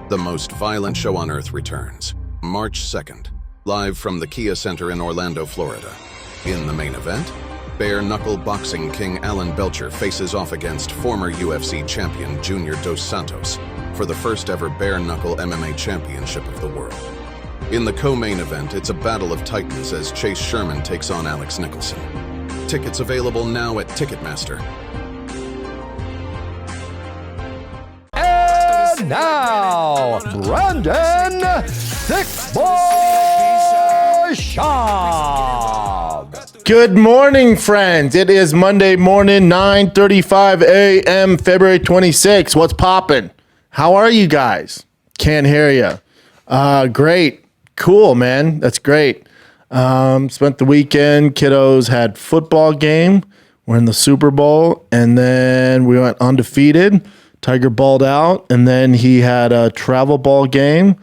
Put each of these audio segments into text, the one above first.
The most violent show on earth returns, March 2nd, live from the Kia Center in Orlando, Florida. In the main event, bare-knuckle boxing king Alan Belcher faces off against former UFC champion Junior Dos Santos for the first ever bare-knuckle MMA championship of the world. In the co-main event, it's a battle of titans as Chase Sherman takes on Alex Nicholson. Tickets available now at Ticketmaster. And now, Brandon Thick Boy Schaub. Good morning, friends. It is Monday morning, 9:35 a.m., February 26th. What's poppin'? How are you guys? Can't hear you. Great. Cool, man. That's great. Spent the weekend. Kiddos had football game. We're in the Super Bowl. And then we went undefeated. Tiger balled out. And then he had a travel ball game.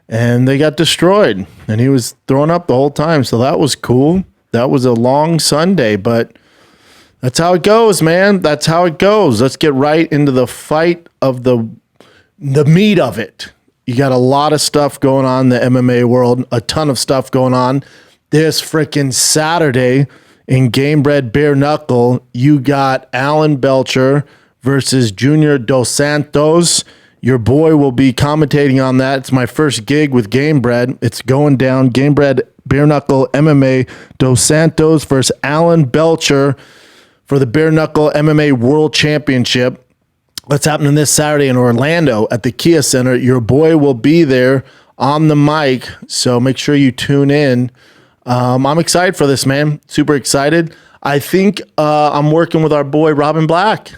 And they got destroyed. And he was throwing up the whole time. So that was cool. That was a long Sunday. But that's how it goes, man. That's how it goes. Let's get right into the fight of the meat of it. You got a lot of stuff going on in the MMA world, a ton of stuff going on. This freaking Saturday in Gamebred Bareknuckle, you got Alan Belcher versus Junior Dos Santos. Your boy will be commentating on that. It's my first gig with Gamebred. It's going down. Gamebred Bareknuckle MMA, Dos Santos versus Alan Belcher for the Bareknuckle MMA World Championship. That's happening this Saturday in Orlando at the Kia Center. Your boy will be there on the mic, so make sure you tune in. I'm excited for this, man. Super excited. I think I'm working with our boy Robin Black.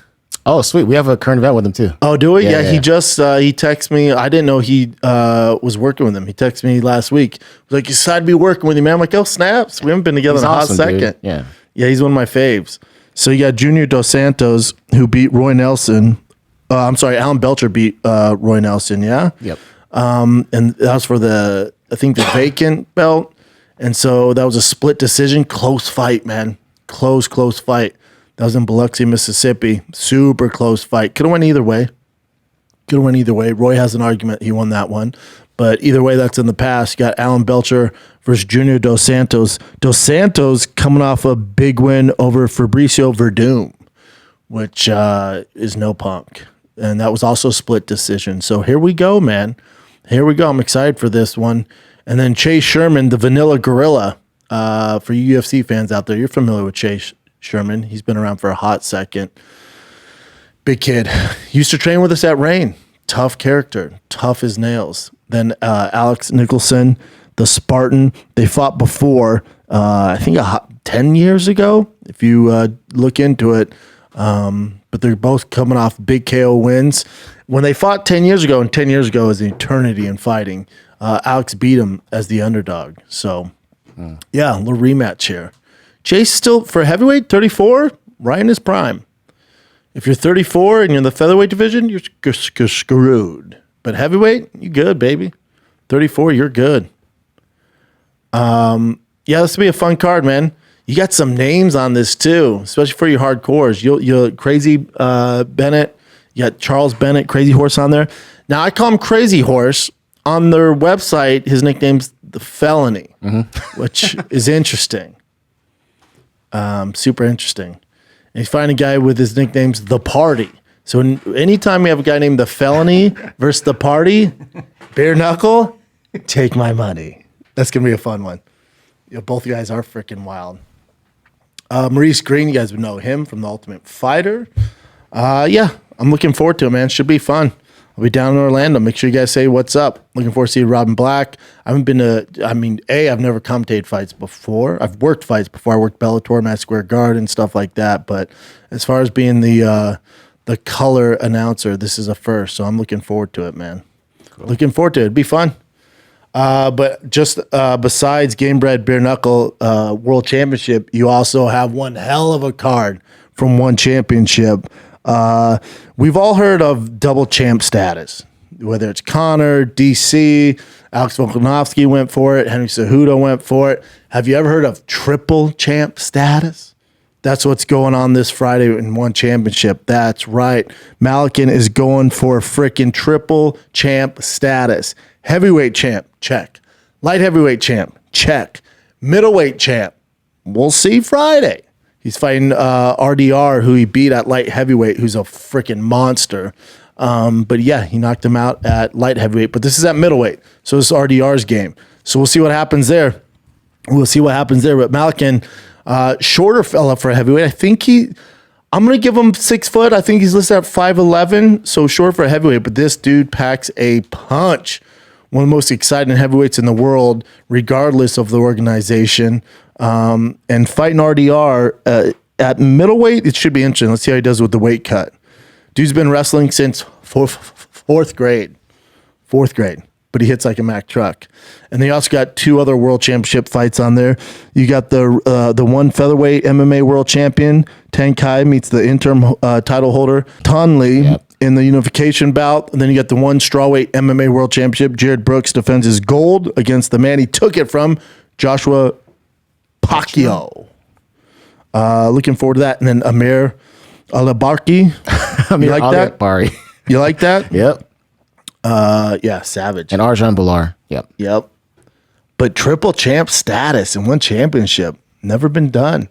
Oh, sweet. We have a current event with him, too. Oh, do we? Yeah. He just, he texted me. I didn't know he was working with him. He texted me last week. He was like, you decided to be working with you, man. I'm like, oh, snaps. We haven't been together in a hot second. Dude. Yeah, he's one of my faves. So you got Junior Dos Santos, who beat Roy Nelson. Alan Belcher beat Roy Nelson, yeah? Yep. And that was for the vacant belt. And so that was a split decision. Close fight, man. Close fight. That was in Biloxi, Mississippi. Super close fight. Could have went either way. Roy has an argument he won that one. But either way, that's in the past. You got Alan Belcher versus Junior Dos Santos. Dos Santos coming off a big win over Fabricio Verdum, which is no punk. And that was also a split decision. So here we go, man. Here we go. I'm excited for this one. And then Chase Sherman, the Vanilla Gorilla. For you UFC fans out there, you're familiar with Chase Sherman. He's been around for a hot second. Big kid. Used to train with us at Reign. Tough character. Tough as nails. Then Alex Nicholson, the Spartan. They fought before, I think 10 years ago, if you look into it. But they're both coming off big KO wins. When they fought 10 years ago, and 10 years ago is an eternity in fighting, Alex beat him as the underdog. So, yeah, a little rematch here. Chase still, for heavyweight, 34, right in his prime. If you're 34 and you're in the featherweight division, you're screwed. But heavyweight, you good, baby. 34, you're good. Yeah, this will be a fun card, man. You got some names on this too, especially for your hardcores. You'll Crazy Bennett. You got Charles Bennett, Crazy Horse on there. Now I call him Crazy Horse. On their website, his nickname's The Felony, which is interesting. Super interesting. And you find a guy with his nickname's The Party. So anytime we have a guy named The Felony versus The Party, bare knuckle, take my money. That's gonna be a fun one. Both you guys are freaking wild. Maurice Green, you guys would know him from The Ultimate Fighter. Yeah, I'm looking forward to it, man. Should be fun. I'll be down in Orlando. Make sure you guys say what's up. Looking forward to seeing Robin Black. I haven't been to, I've never commentated fights before. I've worked fights before. I worked Bellator, Madison Square Garden, stuff like that. But as far as being the color announcer, this is a first. So I'm looking forward to it, man. Cool. Looking forward to it. It'd be fun. But just besides Gamebred Bareknuckle World Championship, you also have one hell of a card from one championship. We've all heard of double champ status, whether it's Conor, DC, Alex Volkanovski went for it, Henry Cejudo went for it. Have you ever heard of triple champ status? That's what's going on this Friday in one championship. That's right. Malykhin is going for freaking triple champ status. Heavyweight champ, check. Light heavyweight champ, check. Middleweight champ, we'll see Friday. He's fighting RDR, who he beat at light heavyweight, who's a freaking monster. But yeah, he knocked him out at light heavyweight. But this is at middleweight, so this is RDR's game. So we'll see what happens there. But Malykhin, shorter fella for a heavyweight. I'm going to give him 6 foot. I think he's listed at 5'11", so short for a heavyweight. But this dude packs a punch. One of the most exciting heavyweights in the world, regardless of the organization. And fighting RDR at middleweight, it should be interesting. Let's see how he does with the weight cut. Dude's been wrestling since fourth grade. But he hits like a Mack truck. And they also got 2 other world championship fights on there. You got the one featherweight MMA world champion, Thiccc, meets the interim title holder, Tonley, in the unification bout. And then you got the one strawweight MMA world championship. Jared Brooks defends his gold against the man he took it from, Joshua Pacquiao. Looking forward to that. And then Amir Alabarki. You like that? Bari. You like that? Yep. Yeah, savage. And Arjan Bular. Yep. But triple champ status in one championship. Never been done.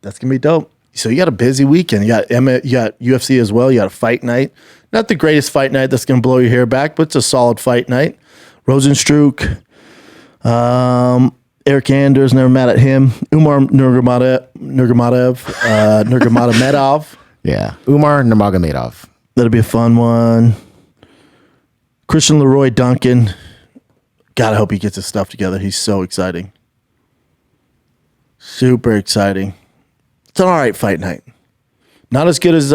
That's going to be dope. So you got a busy weekend. You got UFC as well. You got a fight night. Not the greatest fight night that's going to blow your hair back, but it's a solid fight night. Rosenstruck, Eric Anders, never mad at him. Umar Nurmagomedov. Yeah. Umar Nurmagomedov. That'll be a fun one. Christian Leroy Duncan. God, I hope he gets his stuff together. He's so exciting. Super exciting. It's an all right fight night. Not as good as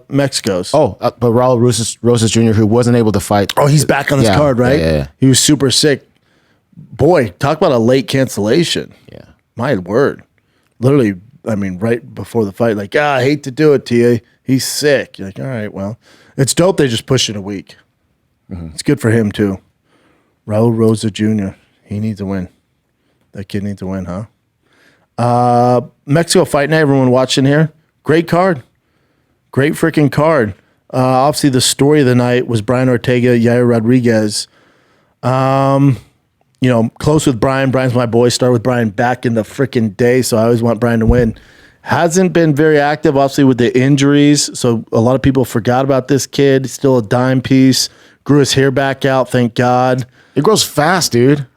Mexico's. But Raul Rosas Jr., who wasn't able to fight. Oh, he's back on this card, right? Yeah. He was super sick. Boy, talk about a late cancellation. Yeah. My word. Literally, I mean, right before the fight, like, I hate to do it to you. He's sick. You're like, all right, well. It's dope they just pushed it a week. Mm-hmm. It's good for him, too. Raul Rosa Jr., he needs a win. That kid needs a win, huh? Mexico Fight Night, everyone watching here. Great card. Great freaking card. Obviously, the story of the night was Brian Ortega, Yair Rodriguez. Close with Brian. Brian's my boy. Started with Brian back in the freaking day, so I always want Brian to win. Hasn't been very active, obviously, with the injuries, so a lot of people forgot about this kid. Still a dime piece. Grew his hair back out, thank God. It grows fast, dude.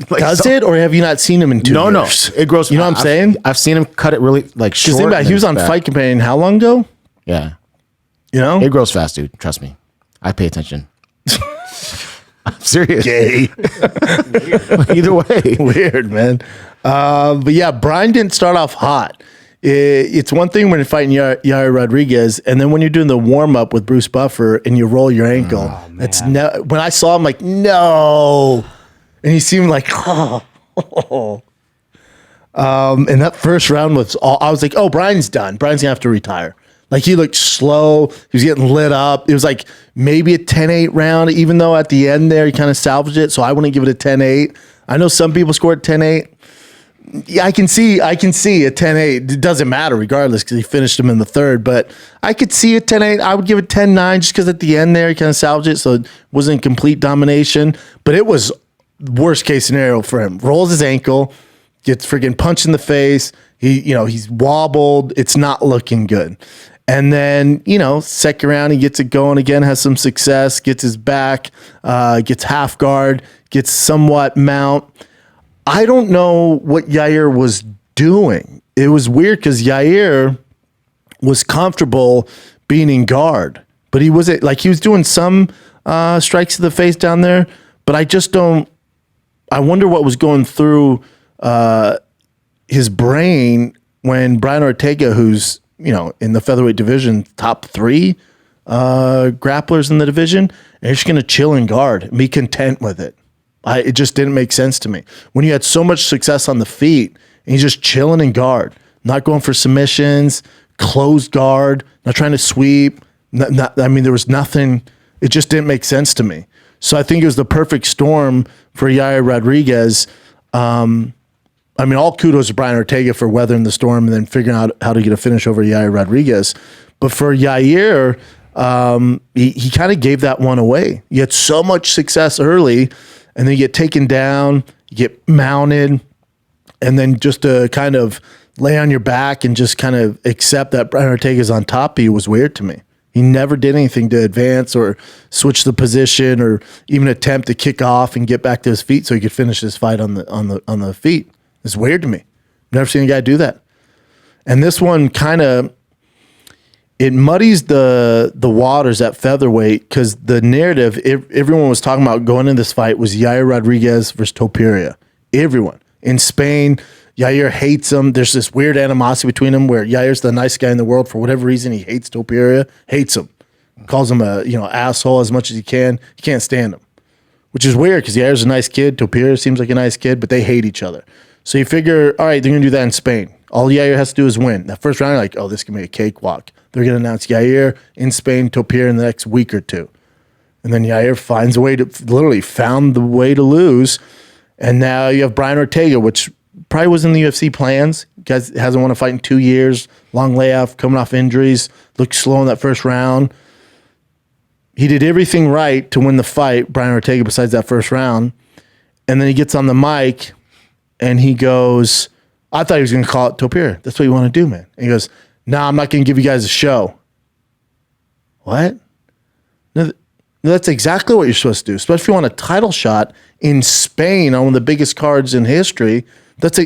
Does it? Or have you not seen him in 2 years? No. It grows. You know what I'm saying? I've seen him cut it really short. Think about it, he was on Fight Companion how long ago? Yeah. You know? It grows fast, dude. Trust me. I pay attention. I'm serious. Gay. Either way. Weird, man. But yeah, Brian didn't start off hot. It's one thing when you're fighting Yair Rodriguez, and then when you're doing the warm-up with Bruce Buffer and you roll your ankle. When I saw him, like, no. And he seemed like, oh. And that first round was I was like, oh, Brian's done. Brian's going to have to retire. Like, he looked slow. He was getting lit up. It was like maybe a 10-8 round, even though at the end there he kind of salvaged it. So I wouldn't give it a 10-8. I know some people scored 10-8. Yeah, I can see a 10-8. It doesn't matter regardless because he finished him in the third. But I could see a 10-8. I would give it 10-9 just because at the end there he kind of salvaged it. So it wasn't complete domination. But it was worst case scenario for him. Rolls his ankle, gets freaking punched in the face. He's wobbled. It's not looking good. And then, second round, he gets it going again, has some success, gets his back, gets half guard, gets somewhat mount. I don't know what Yair was doing. It was weird because Yair was comfortable being in guard, but he wasn't, like, he was doing some strikes to the face down there, but I wonder what was going through his brain when Brian Ortega, who's, in the featherweight division, top 3 grapplers in the division, and you're just going to chill and guard and be content with it. It just didn't make sense to me. When you had so much success on the feet, and he's just chilling in guard, not going for submissions, closed guard, not trying to sweep. There was nothing. It just didn't make sense to me. So I think it was the perfect storm for Yair Rodriguez. I I mean, all kudos to Brian Ortega for weathering the storm and then figuring out how to get a finish over Yair Rodriguez. But for Yair, he kind of gave that one away. You had so much success early, and then you get taken down, you get mounted, and then just to kind of lay on your back and just kind of accept that Brian Ortega's on top of you was weird to me. He never did anything to advance or switch the position or even attempt to kick off and get back to his feet so he could finish this fight on the feet. It's weird to me. Never seen a guy do that. And this one kind of, it muddies the waters at featherweight because the narrative everyone was talking about going into this fight was Yair Rodriguez versus Topuria. Everyone. In Spain, Yair hates him. There's this weird animosity between them where Yair's the nice guy in the world. For whatever reason, he hates Topuria, hates him. Calls him a asshole as much as he can. He can't stand him. Which is weird because Yair's a nice kid. Topuria seems like a nice kid, but they hate each other. So you figure, all right, they're going to do that in Spain. All Yair has to do is win. That first round, you're like, oh, this can be a cakewalk. They're going to announce Yair in Spain, Topuria in the next week or two. And then Yair finds a way to, literally found the way to lose. And now you have Brian Ortega, which probably was in the UFC plans. Guys hasn't won a fight in 2 years. Long layoff, coming off injuries. Looked slow in that first round. He did everything right to win the fight, Brian Ortega, besides that first round. And then he gets on the mic and he goes, I thought he was going to call it Topuria. That's what you want to do, man. And he goes, no, I'm not going to give you guys a show. What? No, that's exactly what you're supposed to do, especially if you want a title shot in Spain on one of the biggest cards in history.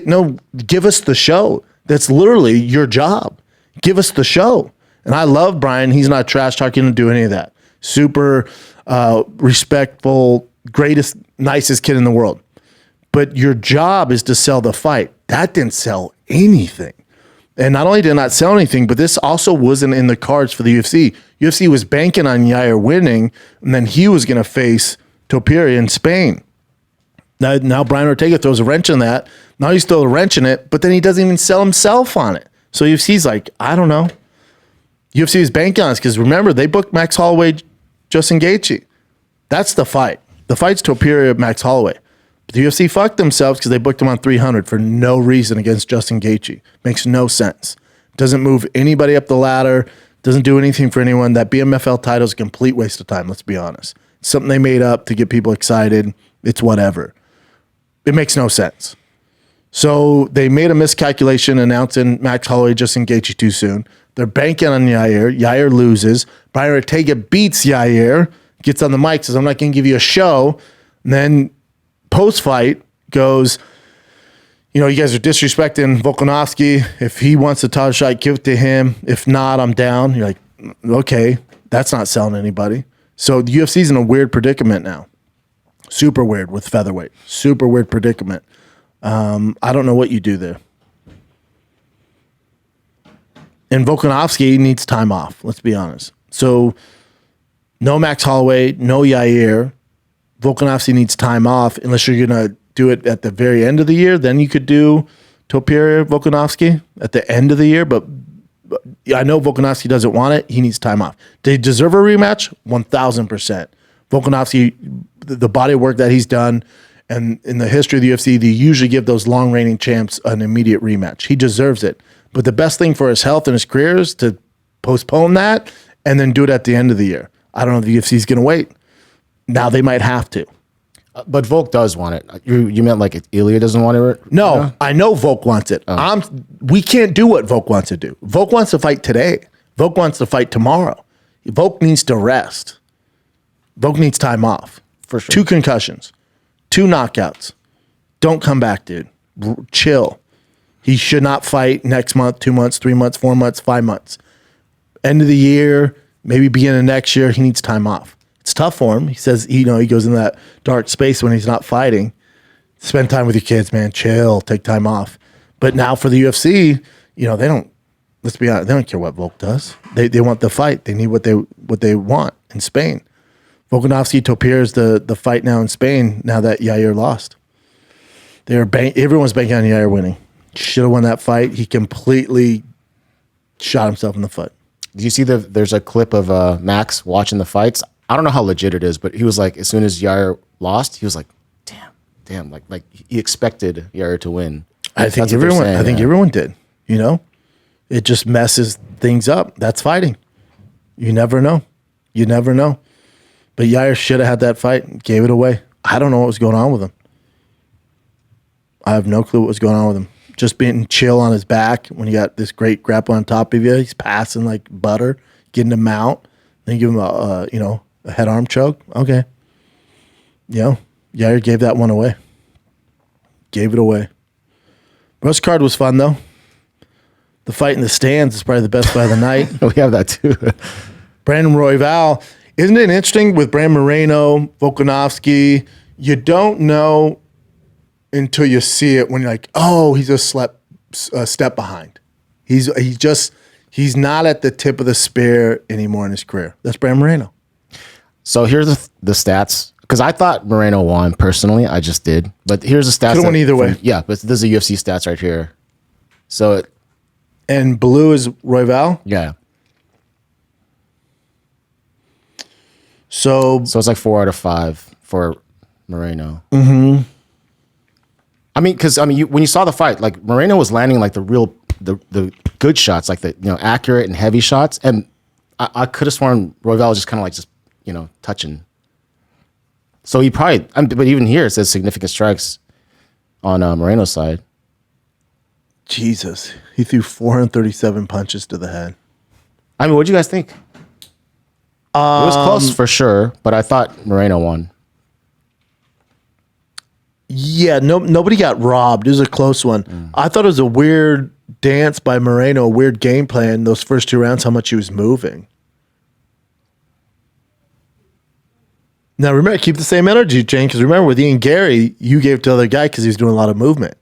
No, give us the show. That's literally your job. Give us the show. And I love Brian. He's not trash talking to do any of that. Super respectful, greatest, nicest kid in the world. But your job is to sell the fight. That didn't sell anything. And not only did it not sell anything, but this also wasn't in the cards for the UFC. UFC was banking on Yair winning, and then he was going to face Topuria in Spain. Now Brian Ortega throws a wrench in that. Now he's still a wrench in it, but then he doesn't even sell himself on it. So UFC's like, I don't know. UFC is banking on this because remember, they booked Max Holloway, Justin Gaethje. That's the fight. The fight's Topuria, Max Holloway. But the UFC fucked themselves because they booked him on 300 for no reason against Justin Gaethje. Makes no sense. Doesn't move anybody up the ladder. Doesn't do anything for anyone. That BMFL title is a complete waste of time, let's be honest. It's something they made up to get people excited. It's whatever. It makes no sense. So they made a miscalculation announcing Max Holloway, Justin Gaethje too soon. They're banking on Yair. Yair loses. Brian Ortega beats Yair. Gets on the mic, says, I'm not going to give you a show. And then post-fight goes, you guys are disrespecting Volkanovski. If he wants a title shot, give it to him. If not, I'm down. You're like, okay, that's not selling anybody. So the UFC's in a weird predicament now. Super weird with featherweight. Super weird predicament. I don't know what you do there. And Volkanovski needs time off, let's be honest. So no Max Holloway, no Yair. Volkanovski needs time off unless you're going to do it at the very end of the year. Then you could do Topuria, Volkanovski at the end of the year. But I know Volkanovski doesn't want it. He needs time off. They deserve a rematch? 1,000%. Volkanovski, the body of work that he's done, and in the history of the UFC, they usually give those long reigning champs an immediate rematch. He deserves it. But the best thing for his health and his career is to postpone that and then do it at the end of the year. I don't know if the UFC is going to wait. Now they might have to. But Volk does want it. You meant like Ilia doesn't want it? No, I know Volk wants it. We can't do what Volk wants to do. Volk wants to fight today. Volk wants to fight tomorrow. Volk needs to rest. Volk needs time off. For sure. 2 concussions. 2 knockouts. Don't come back, dude. Chill. He should not fight next month, 2 months, 3 months, 4 months, 5 months. End of the year, maybe beginning of next year, he needs time off. It's tough for him. He says, he goes in that dark space when he's not fighting. Spend time with your kids, man. Chill. Take time off. But now for the UFC, they don't. Let's be honest. They don't care what Volk does. They want the fight. They need what they want in Spain. Volkanovski, Topuria is the fight now in Spain. Now that Yair lost, everyone's banking on Yair winning. Should have won that fight. He completely shot himself in the foot. Do you see there's a clip of Max watching the fights? I don't know how legit it is, but he was like, as soon as Yair lost, he was like, damn, like he expected Yair to win. I think That's what they're everyone. saying, I think yeah. everyone did. You know, it just messes things up. That's fighting. You never know. You never know. But Yair should have had that fight. Gave it away. I don't know what was going on with him. I have no clue what was going on with him. Just being chill on his back when you got this great grapple on top of you. He's passing like butter, getting him out. Then you give him a head arm choke. Okay. Yair gave that one away. Gave it away. Rest card was fun though. The fight in the stands is probably the best fight of the night. We have that too. Brandon Royval. Isn't it interesting with Brandon Moreno, Volkanovski? You don't know until you see it when you're like, oh, he's a step behind. He's not at the tip of the spear anymore in his career. That's Brandon Moreno. So here's the stats. Because I thought Moreno won personally. I just did. But here's the stats. Could have won either way. Yeah, but there's the UFC stats right here. So, And blue is Royval. yeah. So So it's like 4 out of 5 for Moreno. Mm-hmm. When you saw the fight, like Moreno was landing like the good shots, like the accurate and heavy shots, and I could have sworn Royval was just kind of like touching. So he probably, but even here it says significant strikes on Moreno's side. Jesus, he threw 437 punches to the head. I mean, what do you guys think? It was close for sure, but I thought Moreno won. Yeah, nobody got robbed. It was a close one. I thought it was a weird dance by Moreno, a weird game plan those first 2 rounds, how much he was moving. Now, remember, keep the same energy, Jane, because remember, with Ian Gary, you gave it to the other guy because he was doing a lot of movement.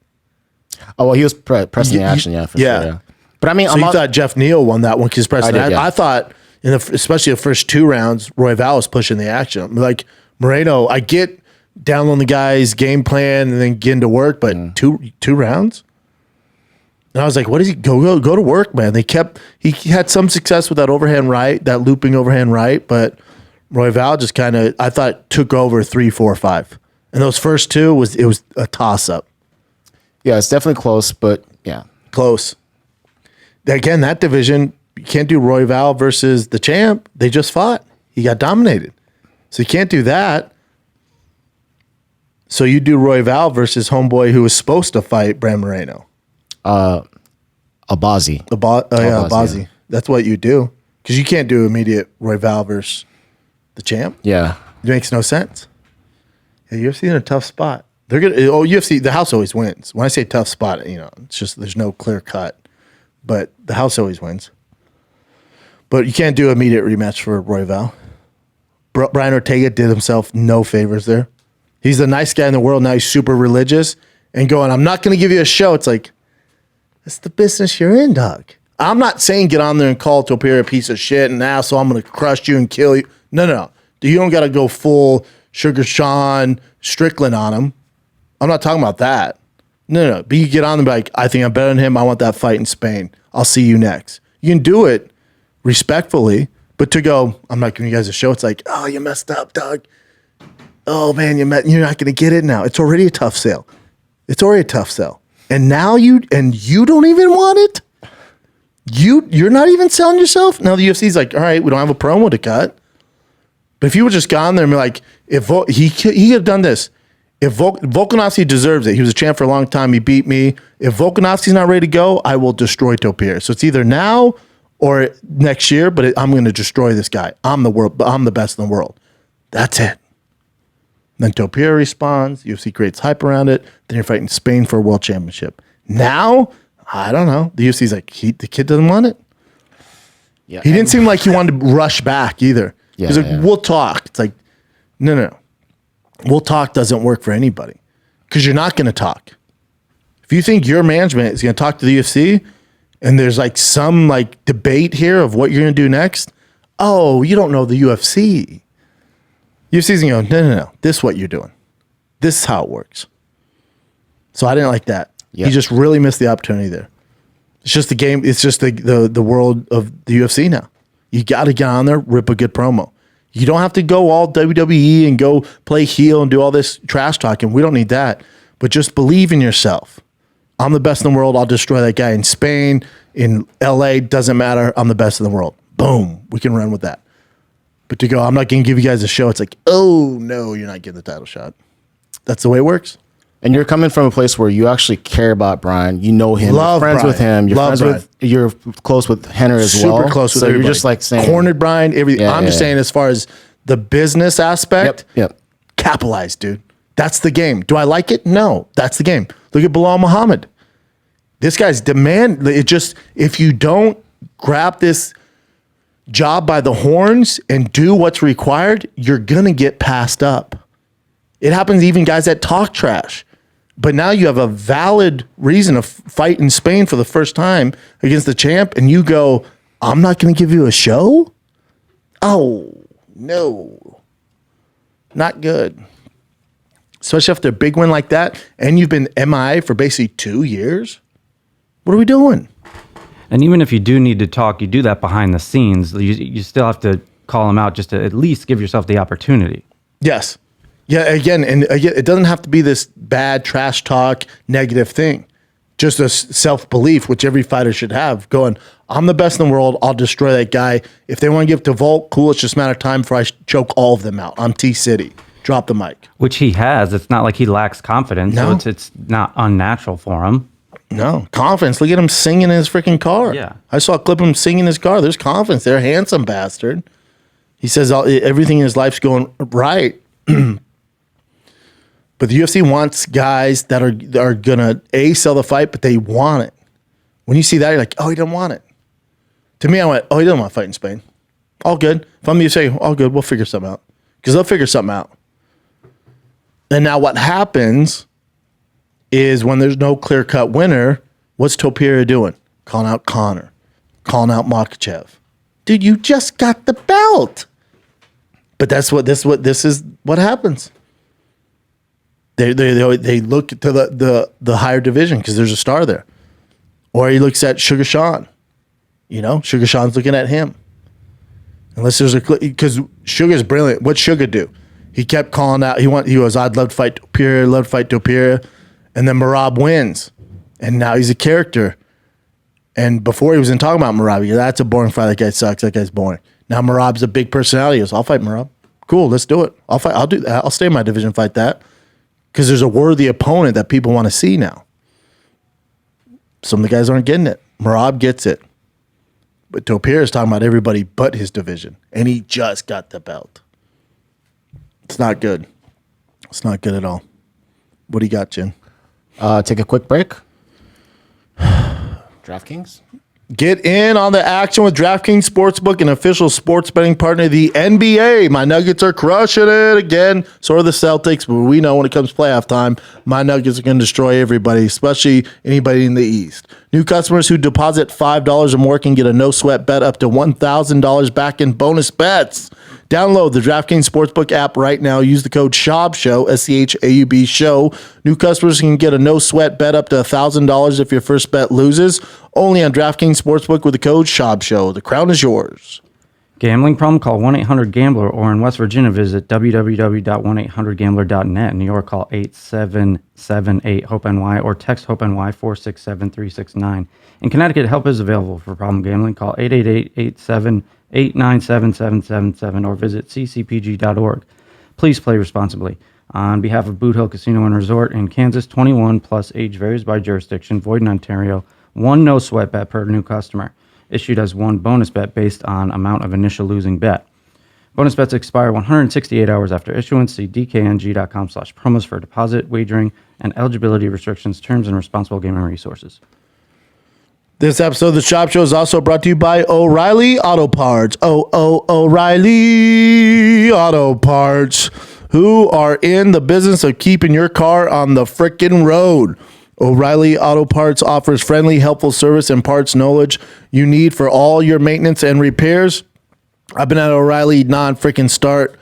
Oh, well, he was pressing the action, for sure. Yeah. But I mean, So you thought Jeff Neal won that one because pressing I did, yeah. I thought, especially the first 2 rounds, Royval was pushing the action. Like, Moreno, I get down on the guy's game plan and then get into work, but two rounds? And I was like, what is he? Go to work, man. He had some success with that overhand right, that looping overhand right, but Royval just kind of, I thought, took over 3, 4, 5. And those first 2 was a toss-up. Yeah, it's definitely close, but yeah. Close. Again, that division, you can't do Royval versus the champ. They just fought. He got dominated. So you can't do that. So you do Royval versus homeboy who was supposed to fight Brandon Moreno. Abazi. Abazi. Yeah. That's what you do. Because you can't do immediate Royval versus the champ. Yeah. It makes no sense. Yeah, UFC in a tough spot. They're gonna UFC, the house always wins. When I say tough spot, it's just there's no clear cut. But the house always wins. But you can't do immediate rematch for Royval. Brian Ortega did himself no favors there. He's the nice guy in the world. Now he's super religious and going, I'm not going to give you a show. It's like, that's the business you're in, dog. I'm not saying get on there and call Topuria a piece of shit and asshole. I'm going to crush you and kill you. No. You don't got to go full Suga Sean Strickland on him. I'm not talking about that. No. But you get on them like, I think I'm better than him. I want that fight in Spain. I'll see you next. You can do it respectfully, but to go, I'm not giving you guys a show. It's like, oh, you messed up, dog. Oh man, you're not going to get it now. It's already a tough sale. And now you don't even want it. You're not even selling yourself. Now the UFC's like, all right, we don't have a promo to cut. But if you would just gone there and be like, he could have done this. If Volkanovski deserves it, he was a champ for a long time. He beat me. If Volkanovski's not ready to go, I will destroy Topuria. So it's either now or next year. But I'm going to destroy this guy. I'm the best in the world. That's it. Then Topuria responds. UFC creates hype around it. Then you're fighting Spain for a world championship. Now, I don't know. The UFC's like, the kid doesn't want it. Yeah. He didn't seem like he wanted to rush back either. Yeah, He's like, we'll talk. It's like, no. We'll talk doesn't work for anybody because you're not going to talk. If you think your management is going to talk to the UFC and there's like some like debate here of what you're going to do next, oh, you don't know the UFC. UFC's going to go, no. This is what you're doing. This is how it works. So I didn't like that. Yep. He just really missed the opportunity there. It's just the game. It's just the world of the UFC now. You got to get on there, rip a good promo. You don't have to go all WWE and go play heel and do all this trash talking. We don't need that. But just believe in yourself. I'm the best in the world. I'll destroy that guy in Spain, in LA, doesn't matter. I'm the best in the world. Boom. We can run with that. But to go, I'm not going to give you guys a show. It's like, oh, no, you're not getting the title shot. That's the way it works. And you're coming from a place where you actually care about Brian. You know him. Love you're friends Brian. with him. You're Love friends with. You're close with Henner as well. Super close with so everybody. you're just like saying cornered Brian. Everything. Yeah, I'm just saying, as far as the business aspect, Yep. capitalize, dude. That's the game. Do I like it? No. That's the game. Look at Bilal Muhammad. This guy's demand. It just, if you don't grab this job by the horns and do what's required, you're gonna get passed up. It happens to even guys that talk trash. But now you have a valid reason to fight in Spain for the first time against the champ, and you go, I'm not going to give you a show? Oh, no. Not good. Especially after a big win like that, and you've been MIA for basically 2 years? What are we doing? And even if you do need to talk, you do that behind the scenes. You still have to call them out just to at least give yourself the opportunity. Yes. Yeah, again, it doesn't have to be this bad trash talk, negative thing. Just a self-belief, which every fighter should have, going, I'm the best in the world, I'll destroy that guy. If they want to give it to Volk, cool, it's just a matter of time before I choke all of them out. I'm T-City. Drop the mic. Which he has. It's not like he lacks confidence, No. so it's not unnatural for him. No, confidence. Look at him singing in his freaking car. Yeah. I saw a clip of him singing in his car. There's confidence there. Handsome bastard. He says everything in his life's going right. But the UFC wants guys that are gonna sell the fight, but they want it. When you see that, you're like, oh, he doesn't want it. To me, I went, oh, he doesn't want to fight in Spain. All good. If I'm the UFC, all good. We'll figure something out, because they'll figure something out. And now what happens is when there's no clear-cut winner, what's Topuria doing? Calling out Conor, calling out Makhachev. Dude, you just got the belt. But this is what happens. They look to the higher division because there's a star there. Or he looks at Suga Sean. Suga Sean's looking at him. Unless there's because Suga's brilliant. What'd Suga do? He kept calling out. He goes, I'd love to fight Topuria. And then Merab wins. And now he's a character. And before he was talking about Merab, he goes, that's a boring fight. That guy sucks. That guy's boring. Now Merab's a big personality. He goes, I'll fight Merab. Cool, let's do it. I'll do that. I'll stay in my division, fight that. Because there's a worthy opponent that people want to see now. Some of the guys aren't getting it. Merab gets it. But Topuria is talking about everybody but his division. And he just got the belt. It's not good. It's not good at all. What do you got, Jen? Take a quick break. DraftKings. Get in on the action with DraftKings Sportsbook, an official sports betting partner of the NBA. My Nuggets are crushing it again. So are the Celtics, but we know when it comes playoff time, my Nuggets are going to destroy everybody, especially anybody in the East. New customers who deposit $5 or more can get a no-sweat bet up to $1,000 back in bonus bets. Download the DraftKings Sportsbook app right now. Use the code SCHAUBSHOW, SCHAUB show. New customers can get a no-sweat bet up to $1,000 if your first bet loses. Only on DraftKings Sportsbook with the code SCHAUBSHOW. The crown is yours. Gambling problem? Call 1-800-GAMBLER, or in West Virginia, visit www.1800gambler.net. In New York, call 8778-HOPE-NY or text HOPE-NY 467-369. In Connecticut, help is available for problem gambling. Call 888-897-7777 or visit ccpg.org. Please play responsibly. On behalf of Boot Hill Casino and Resort in Kansas, 21 plus, age varies by jurisdiction, void in Ontario. One no sweat bet per new customer. Issued as one bonus bet based on amount of initial losing bet. Bonus bets expire 168 hours after issuance. See dkng.com/promos for deposit, wagering, and eligibility restrictions, terms, and responsible gaming resources. This episode of the Shop Show is also brought to you by O'Reilly Auto Parts. O'Reilly Auto Parts, who are in the business of keeping your car on the frickin' road. O'Reilly Auto Parts offers friendly, helpful service and parts knowledge you need for all your maintenance and repairs. I've been at O'Reilly nonstop.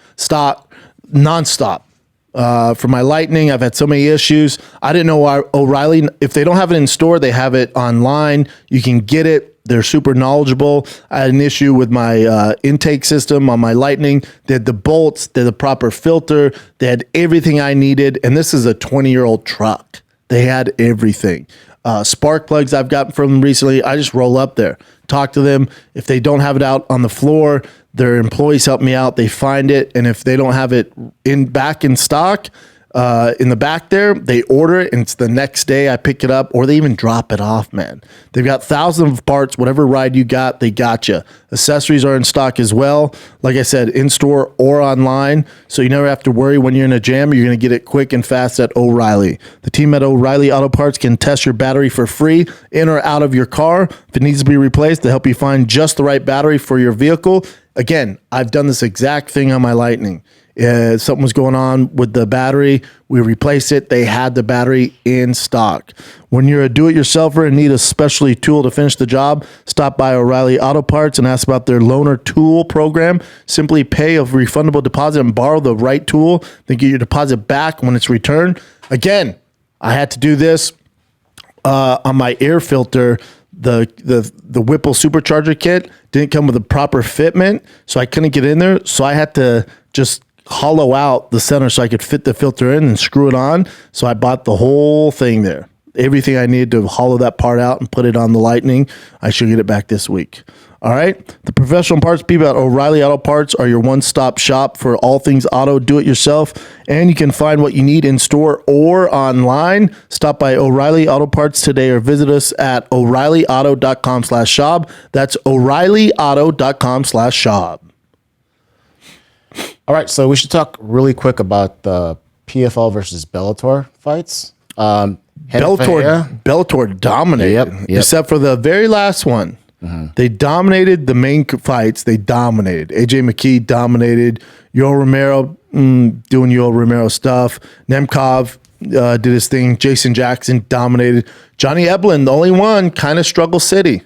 For my Lightning, I've had so many issues. I didn't know why O'Reilly, if they don't have it in store, they have it online. You can get it. They're super knowledgeable. I had an issue with my intake system on my Lightning. They had the bolts, they had the proper filter. They had everything I needed. And this is a 20-year-old truck. They had everything. Spark plugs I've gotten from them recently. I just roll up there, talk to them. If they don't have it out on the floor, their employees help me out. They find it, and if they don't have it back in stock, in the back there, they order it, and it's the next day I pick it up, or they even drop it off, man. They've got thousands of parts. Whatever ride you got, they got you. Accessories are in stock as well. Like I said, in-store or online, so you never have to worry when you're in a jam. You're going to get it quick and fast at O'Reilly. The team at O'Reilly Auto Parts can test your battery for free in or out of your car. If it needs to be replaced, they help you find just the right battery for your vehicle. Again, I've done this exact thing on my Lightning. Something was going on with the battery. We replaced it. They had the battery in stock. When you're a do-it-yourselfer and need a specialty tool to finish the job, stop by O'Reilly Auto Parts and ask about their loaner tool program. Simply pay a refundable deposit and borrow the right tool, then get your deposit back when it's returned. Again, I had to do this on my air filter. The Whipple supercharger kit didn't come with a proper fitment, so I couldn't get in there. So I had to just hollow out the center so I could fit the filter in and screw it on. So I bought the whole thing there. Everything I needed to hollow that part out and put it on the Lightning. I should get it back this week. All right. The professional parts people at O'Reilly Auto Parts are your one-stop shop for all things auto, do-it-yourself, and you can find what you need in store or online. Stop by O'Reilly Auto Parts today or visit us at O'ReillyAuto.com/Schaub. That's O'ReillyAuto.com/Schaub. All right, so we should talk really quick about the PFL versus Bellator fights. Bellator dominated, Yep. except for the very last one. They dominated the main fights. They dominated. AJ McKee dominated. Yoel Romero doing Yoel Romero stuff. Nemkov did his thing. Jason Jackson dominated. Johnny Eblen, the only one, kind of struggle city.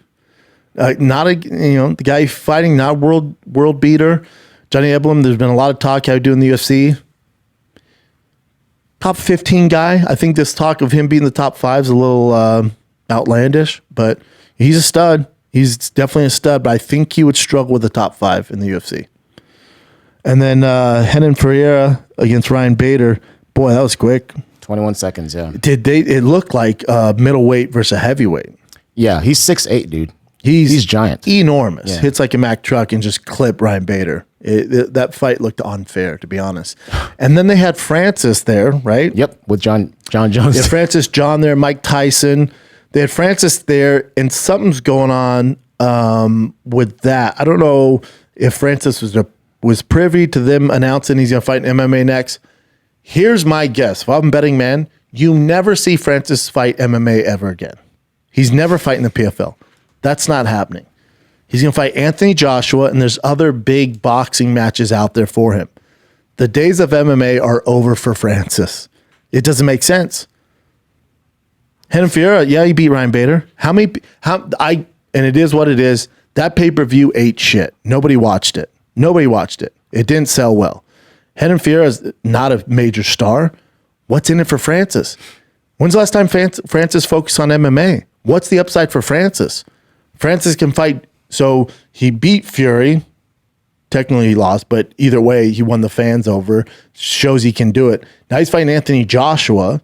Not the guy fighting, not world beater. Johnny Eblen, there's been a lot of talk how he do in the UFC. Top 15 guy. I think this talk of him being the top 5 is a little outlandish, but he's a stud. He's definitely a stud, but I think he would struggle with the top 5 in the UFC. And then Renan Ferreira against Ryan Bader. Boy, that was quick. 21 seconds, yeah. It looked like middleweight versus a heavyweight. Yeah, he's 6'8", dude. He's giant. Enormous. Yeah. Hits like a Mack truck and just clip Ryan Bader. That fight looked unfair, to be honest. And then they had Francis there, right? Yep, with Jon Jones. Yeah, Francis, John there, Mike Tyson. They had Francis there, and something's going on with that. I don't know if Francis was privy to them announcing he's going to fight in MMA next. Here's my guess. If I'm a betting man, you never see Francis fight MMA ever again. He's never fighting the PFL. That's not happening. He's going to fight Anthony Joshua, and there's other big boxing matches out there for him. The days of MMA are over for Francis. It doesn't make sense. Renan Ferreira, yeah, he beat Ryan Bader. And it is what it is. That pay-per-view ate shit. Nobody watched it. It didn't sell well. Renan Ferreira is not a major star. What's in it for Francis? When's the last time Francis focused on MMA? What's the upside for Francis? Francis can fight. So he beat Fury. Technically he lost, but either way, he won the fans over. Shows he can do it. Now he's fighting Anthony Joshua.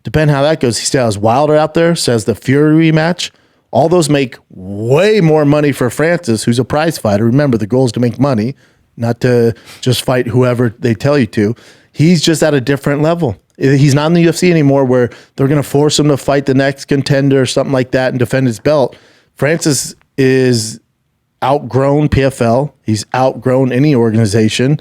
Depending how that goes, he still has Wilder out there, says the Fury rematch. All those make way more money for Francis, who's a prize fighter. Remember, the goal is to make money, not to just fight whoever they tell you to. He's just at a different level. He's not in the UFC anymore where they're going to force him to fight the next contender or something like that and defend his belt. Francis is outgrown PFL. He's outgrown any organization.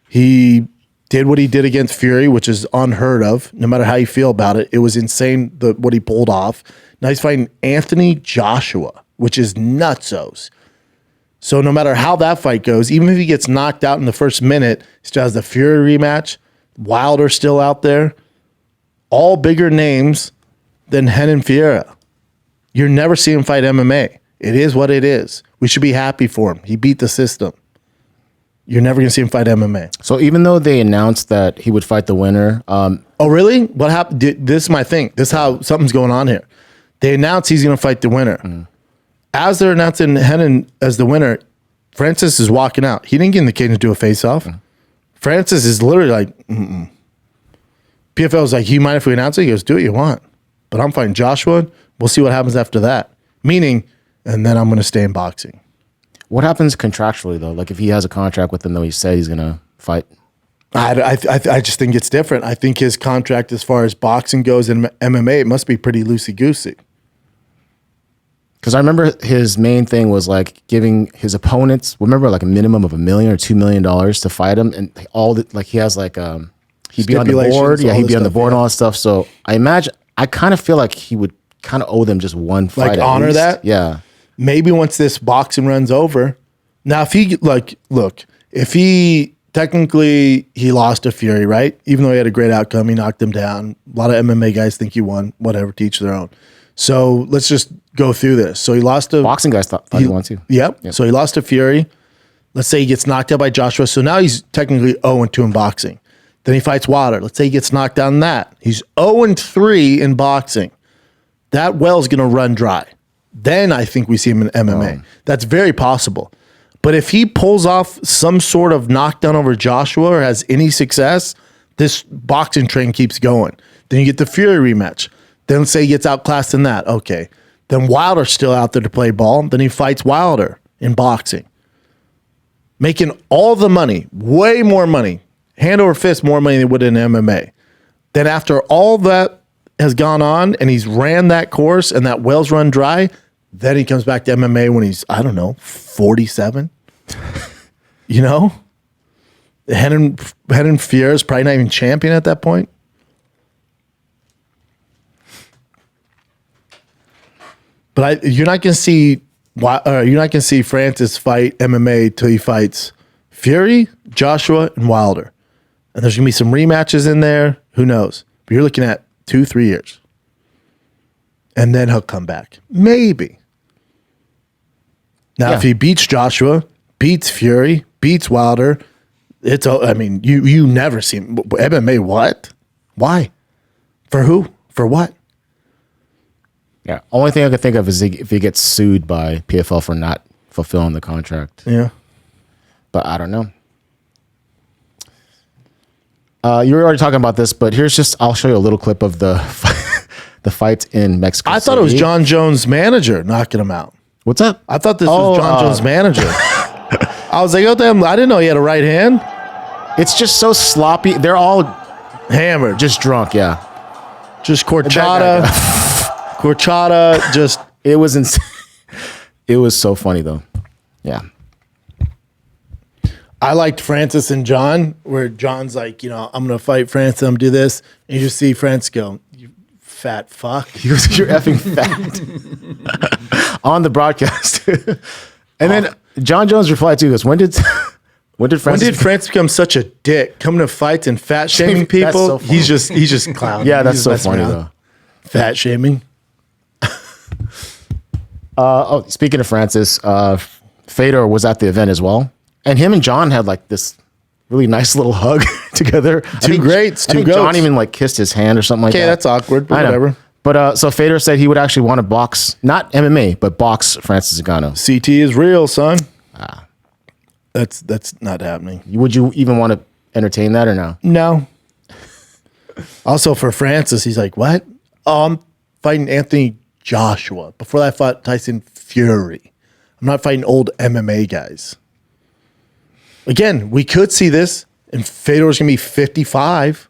He did what he did against Fury, which is unheard of. No matter how you feel about it, it was insane what he pulled off. Now he's fighting Anthony Joshua, which is nutsos. So no matter how that fight goes, even if he gets knocked out in the first minute, he still has the Fury rematch. Wilder still out there. All bigger names than Renan Ferreira. You're never seeing him fight MMA. It is what it is. We should be happy for him. He beat the system. You're never going to see him fight MMA. So even though they announced that he would fight the winner. Oh, really? What happened? This is my thing. This is how something's going on here. They announced he's going to fight the winner. As they're announcing Renan as the winner, Francis is walking out. He didn't get in the cage to do a face-off. Francis is literally like, PFL is like, you mind if we announce it? He goes, do what you want. but I'm fighting Joshua. We'll see what happens after that. Meaning, and then I'm going to stay in boxing. What happens contractually though? Like if he has a contract with them, though he said he's gonna fight. I just think it's different. I think his contract, as far as boxing goes and MMA, it must be pretty loosey goosey. Because I remember his main thing was like giving his opponents, remember, like a minimum of $1 million or $2 million to fight him, and all the, like he has like he'd be on the board, yeah, he'd be on the board and all that stuff. So I imagine, I kind of feel like he would kind of owe them just one fight. Like honor that, yeah. Maybe once this boxing runs over. Now, if he if he technically he lost to Fury, right? Even though he had a great outcome, he knocked him down. A lot of MMA guys think he won. Whatever, to each their own. So let's just go through this. So he lost to boxing guys thought he won too. Yep. So he lost to Fury. Let's say he gets knocked out by Joshua. So now he's technically 0-2 in boxing. Then he fights Wilder. Let's say he gets knocked down in that. He's 0-3 in boxing. That well's going to run dry. Then I think we see him in MMA. That's very possible. But if he pulls off some sort of knockdown over Joshua or has any success, this boxing train keeps going. Then you get the Fury rematch. Then let's say he gets outclassed in that. Okay. Then Wilder's still out there to play ball. Then he fights Wilder in boxing. Making all the money, way more money, hand over fist more money than he would in MMA. Then after all that has gone on and he's ran that course and that well's run dry, then he comes back to MMA when he's, I don't know, 47. You know? Renan Ferreira is probably not even champion at that point. But you're not going to see Francis fight MMA till he fights Fury, Joshua, and Wilder. And there's going to be some rematches in there. Who knows? But you're looking at 2-3 years. And then he'll come back. Maybe. Now, if he beats Joshua, beats Fury, beats Wilder, you never see him. MMA, what? Why? For who? For what? Yeah. Only thing I could think of is if he gets sued by PFL for not fulfilling the contract. Yeah. But I don't know. You were already talking about this, but I'll show you a little clip of the fight in Mexico City. I thought it was Jon Jones' manager knocking him out. What's up? I thought this was Jon Jones' manager. I was like, oh, damn, I didn't know he had a right hand. It's just so sloppy. They're all hammered. Just drunk, yeah. Just horchata. Horchata, just... It was insane. It was so funny, though. Yeah. I liked Francis and Jon, where Jon's like, I'm going to fight Francis, I'm going to do this. And you just see Francis go, you fat fuck. You're effing fat. On the broadcast. And then Jon Jones replied to this. When did Francis become such a dick? Coming to fights and fat shaming people? So he's just clowning. Yeah, that's so funny, though. Fat shaming. Speaking of Francis, Fedor was at the event as well. And him and Jon had like this really nice little hug together. Two goats. Jon even like kissed his hand or something like that. Okay, that's awkward, but whatever. But so Fedor said he would actually want to box, not MMA, but box Francis Ngannou. CT is real, son. That's not happening. Would you even want to entertain that or no? No. Also for Francis, he's like, what? Oh, I'm fighting Anthony Joshua. Before that, I fought Tyson Fury. I'm not fighting old MMA guys. Again, we could see this, and Fedor's going to be 55.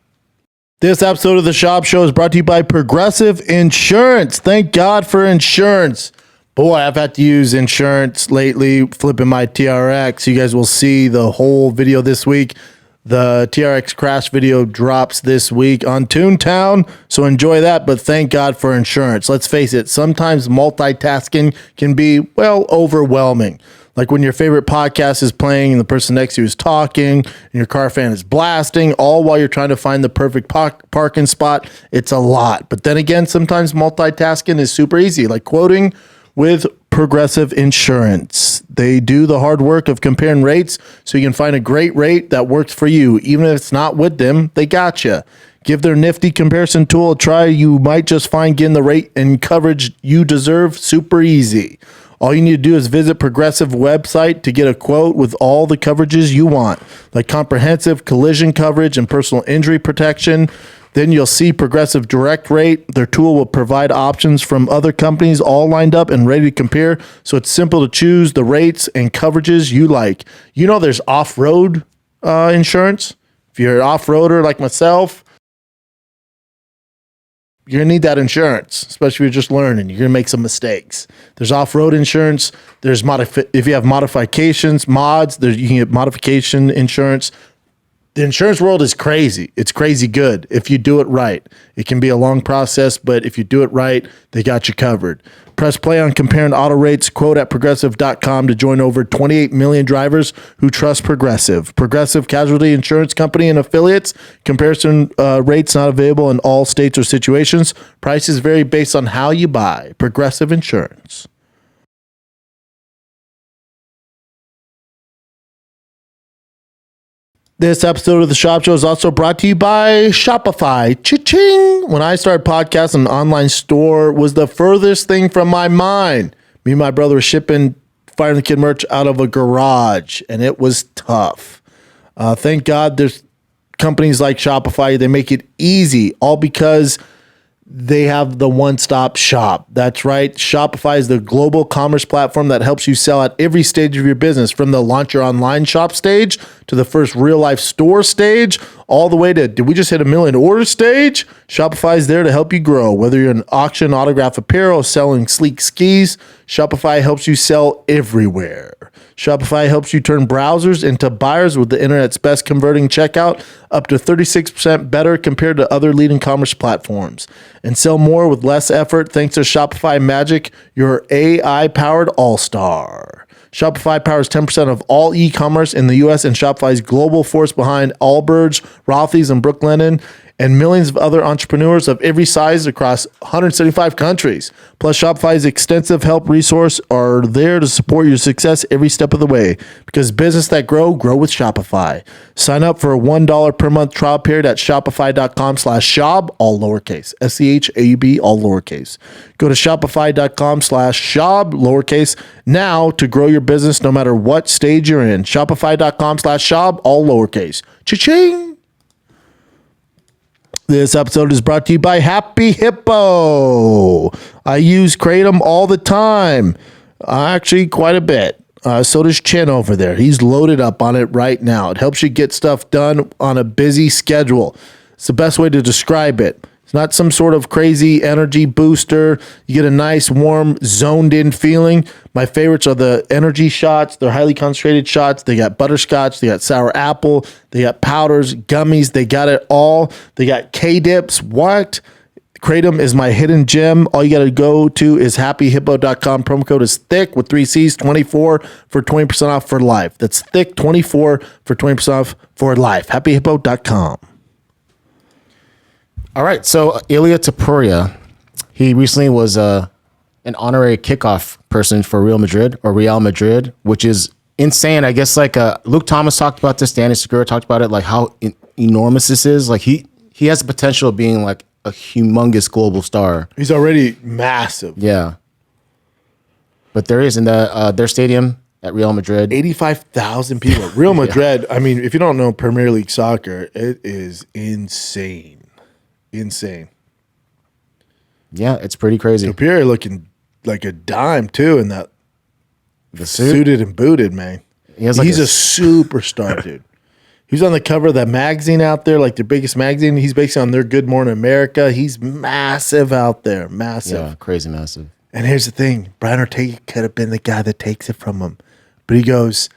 This episode of the Schaub Show is brought to you by Progressive Insurance. Thank God for insurance. Boy, I've had to use insurance lately, flipping my TRX. You guys will see the whole video this week. The TRX crash video drops this week on Toontown, so enjoy that, but thank God for insurance. Let's face it, sometimes multitasking can be, overwhelming. Like when your favorite podcast is playing and the person next to you is talking and your car fan is blasting, all while you're trying to find the perfect parking spot. It's a lot. But then again, sometimes multitasking is super easy, like quoting with Progressive Insurance. They do the hard work of comparing rates so you can find a great rate that works for you. Even if it's not with them, they got you. Give their nifty comparison tool a try. You might just find getting the rate and coverage you deserve super easy. All you need to do is visit Progressive website to get a quote with all the coverages you want, like comprehensive collision coverage and personal injury protection. Then you'll see Progressive Direct Rate. Their tool will provide options from other companies all lined up and ready to compare. So it's simple to choose the rates and coverages you like. You know, there's off-road insurance. If you're an off-roader like myself, you're going to need that insurance, especially if you're just learning. You're going to make some mistakes. There's off-road insurance. There's if you have modifications, mods, you can get modification insurance. The insurance world is crazy. It's crazy good if you do it right. It can be a long process, but if you do it right, they got you covered. Press play on comparing auto rates. Quote at progressive.com to join over 28 million drivers who trust Progressive. Progressive Casualty Insurance Company and affiliates. Comparison rates not available in all states or situations. Prices vary based on how you buy. Progressive Insurance. This episode of the Shop Show is also brought to you by Shopify. Cha-ching! When I started podcasting, an online store was the furthest thing from my mind. Me and my brother were shipping Fire the Kid merch out of a garage, and it was tough. Thank God there's companies like Shopify. They make it easy, all because they have the one-stop shop. That's right. Shopify is the global commerce platform that helps you sell at every stage of your business, from the launch your online shop stage to the first real-life store stage, all the way to, did we just hit 1 million order stage? Shopify is there to help you grow. Whether you're an auction, autograph apparel, selling sleek skis, Shopify helps you sell everywhere. Shopify helps you turn browsers into buyers with the internet's best converting checkout, up to 36% better compared to other leading commerce platforms. And sell more with less effort thanks to Shopify Magic, your AI-powered all-star. Shopify powers 10% of all e-commerce in the U.S., and Shopify's global force behind Allbirds, Rothy's, and Brooklinen, and millions of other entrepreneurs of every size across 175 countries. Plus, Shopify's extensive help resource are there to support your success every step of the way. Because business that grow with Shopify. Sign up for a $1 per month trial period at shopify.com/Schaub, all lowercase. SCHAUB, all lowercase. Go to shopify.com/Schaub, lowercase, now to grow your business no matter what stage you're in. Shopify.com/Schaub, all lowercase. Cha-ching! This episode is brought to you by Happy Hippo. I use Kratom all the time. Actually, quite a bit. So does Chin over there. He's loaded up on it right now. It helps you get stuff done on a busy schedule. It's the best way to describe it. It's not some sort of crazy energy booster. You get a nice, warm, zoned-in feeling. My favorites are the energy shots. They're highly concentrated shots. They got butterscotch. They got sour apple. They got powders, gummies. They got it all. They got K-dips. What? Kratom is my hidden gem. All you got to go to is happyhippo.com. Promo code is THICC with 3 C's, 24 for 20% off for life. That's THICC, 24 for 20% off for life. Happyhippo.com. All right, so Ilia Topuria, he recently was an honorary kickoff person for Real Madrid, which is insane. I guess like Luke Thomas talked about this, Danny Segura talked about it, like how enormous this is. Like he has the potential of being like a humongous global star. He's already massive. Yeah, but there is in their stadium at Real Madrid, 85,000 people. Real Madrid. I mean, if you don't know Premier League soccer, it is insane. Insane. Yeah, it's pretty crazy. Topuria looking like a dime too in that The suit? suited and booted, man. He has like He's a superstar, dude. He was on the cover of that magazine out there, like their biggest magazine. He's basically on their Good Morning America. He's massive out there, massive. Yeah, crazy massive. And here's the thing. Brian Ortega could have been the guy that takes it from him. But he goes,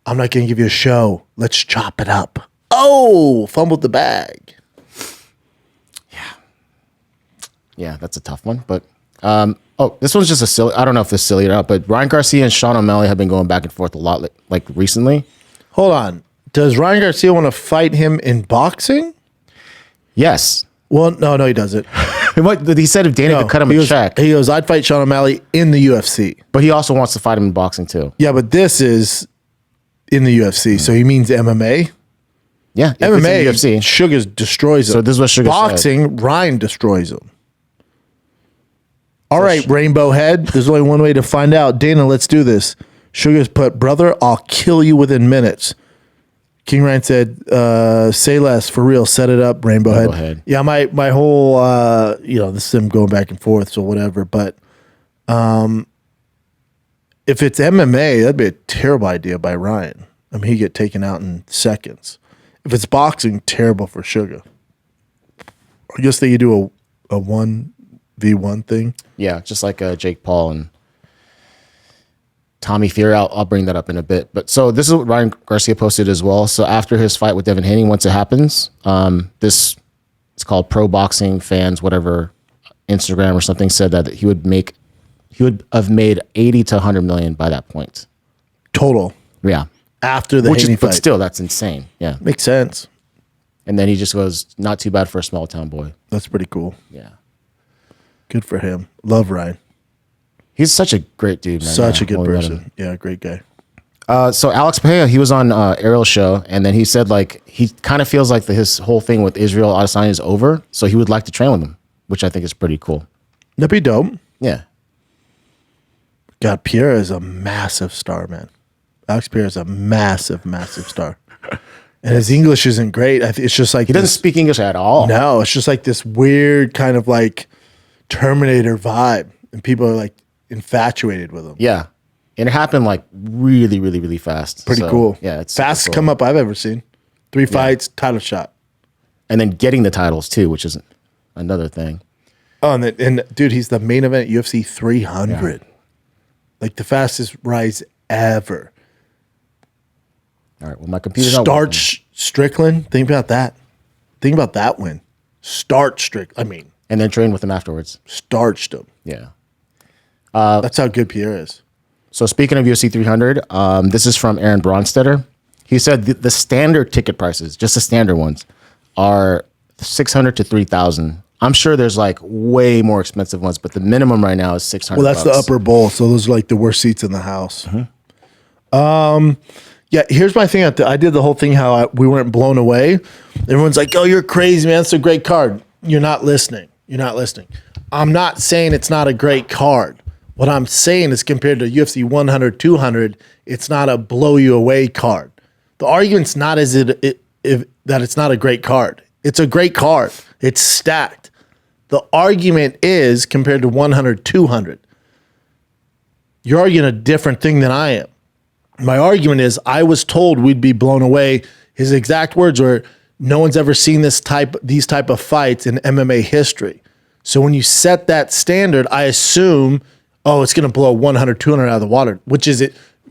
I'm not going to give you a show. Let's chop it up. Oh, fumbled the bag. Yeah, that's a tough one. But this one's just a silly. I don't know if this is silly or not. But Ryan Garcia and Sean O'Malley have been going back and forth a lot, like recently. Hold on. Does Ryan Garcia want to fight him in boxing? Yes. Well, no, he doesn't. He said if Danny could cut him a check. He goes, I'd fight Sean O'Malley in the UFC. But he also wants to fight him in boxing too. Yeah, but this is in the UFC. So he means MMA? Yeah. if it's in MMA, the UFC. Sugar destroys him. So this is what Suga Boxing, Ryan destroys him. All right, Rainbow Head. There's only one way to find out. Dana, let's do this. Sugar's put, brother, I'll kill you within minutes. King Ryan said, say less, for real, set it up, Rainbow Head. Yeah, my whole, this is them going back and forth, so whatever. But if it's MMA, that'd be a terrible idea by Ryan. I mean, he'd get taken out in seconds. If it's boxing, terrible for Suga. I guess they could do a 1v1 thing. Yeah, just like Jake Paul and Tommy Fury. I'll bring that up in a bit. But so this is what Ryan Garcia posted as well. So after his fight with Devin Haney, once it happens, this it's called Pro Boxing Fans, whatever, Instagram or something, said that he would have made 80 to 100 million by that point. Total. Yeah. After the Haney fight. But still, that's insane. Yeah. Makes sense. And then he just goes, not too bad for a small town boy. That's pretty cool. Yeah. Good for him. Love Ryan. He's such a great dude, man. Such a good person. Yeah, great guy. So Alex Pereira, he was on Ariel's show, and then he said like he kind of feels like his whole thing with Israel Adesanya is over, so he would like to train with him, which I think is pretty cool. That'd be dope. Yeah. God, Pierre is a massive star, man. Alex Pereira is a massive, massive star. And his English isn't great. It's just like he doesn't speak English at all. No, it's just like this weird kind of like Terminator vibe, and people are like infatuated with him. Yeah, and it happened like really, really, really fast. Pretty cool. Yeah, it's fastest cool. come up I've ever seen. 3 fights, title shot, and then getting the titles too, which is another thing. Oh, and dude, he's the main event at UFC 300, like the fastest rise ever. All right, well, my computer's Starch Strickland. Think about that. Think about that win. Starch Strickland. I mean, and then train with him afterwards. Starched him. Yeah. That's how good Pierre is. So speaking of UFC 300, this is from Aaron Bronstetter. He said the standard ticket prices, just the standard ones, are $600 to $3,000. I'm sure there's like way more expensive ones, but the minimum right now is $600. Well, that's the upper bowl, so those are like the worst seats in the house. Yeah, here's my thing. I did the whole thing how we weren't blown away. Everyone's like, "Oh, you're crazy, man. It's a great card." You're not listening. You're not listening. I'm not saying it's not a great card. What I'm saying is compared to UFC 100, 200, it's not a blow you away card. The argument's not that it's not a great card. It's a great card. It's stacked. The argument is compared to 100, 200. You're arguing a different thing than I am. My argument is I was told we'd be blown away. His exact words were, no one's ever seen these type of fights in MMA history. So when you set that standard, I assume, it's going to blow 100, 200 out of the water, which is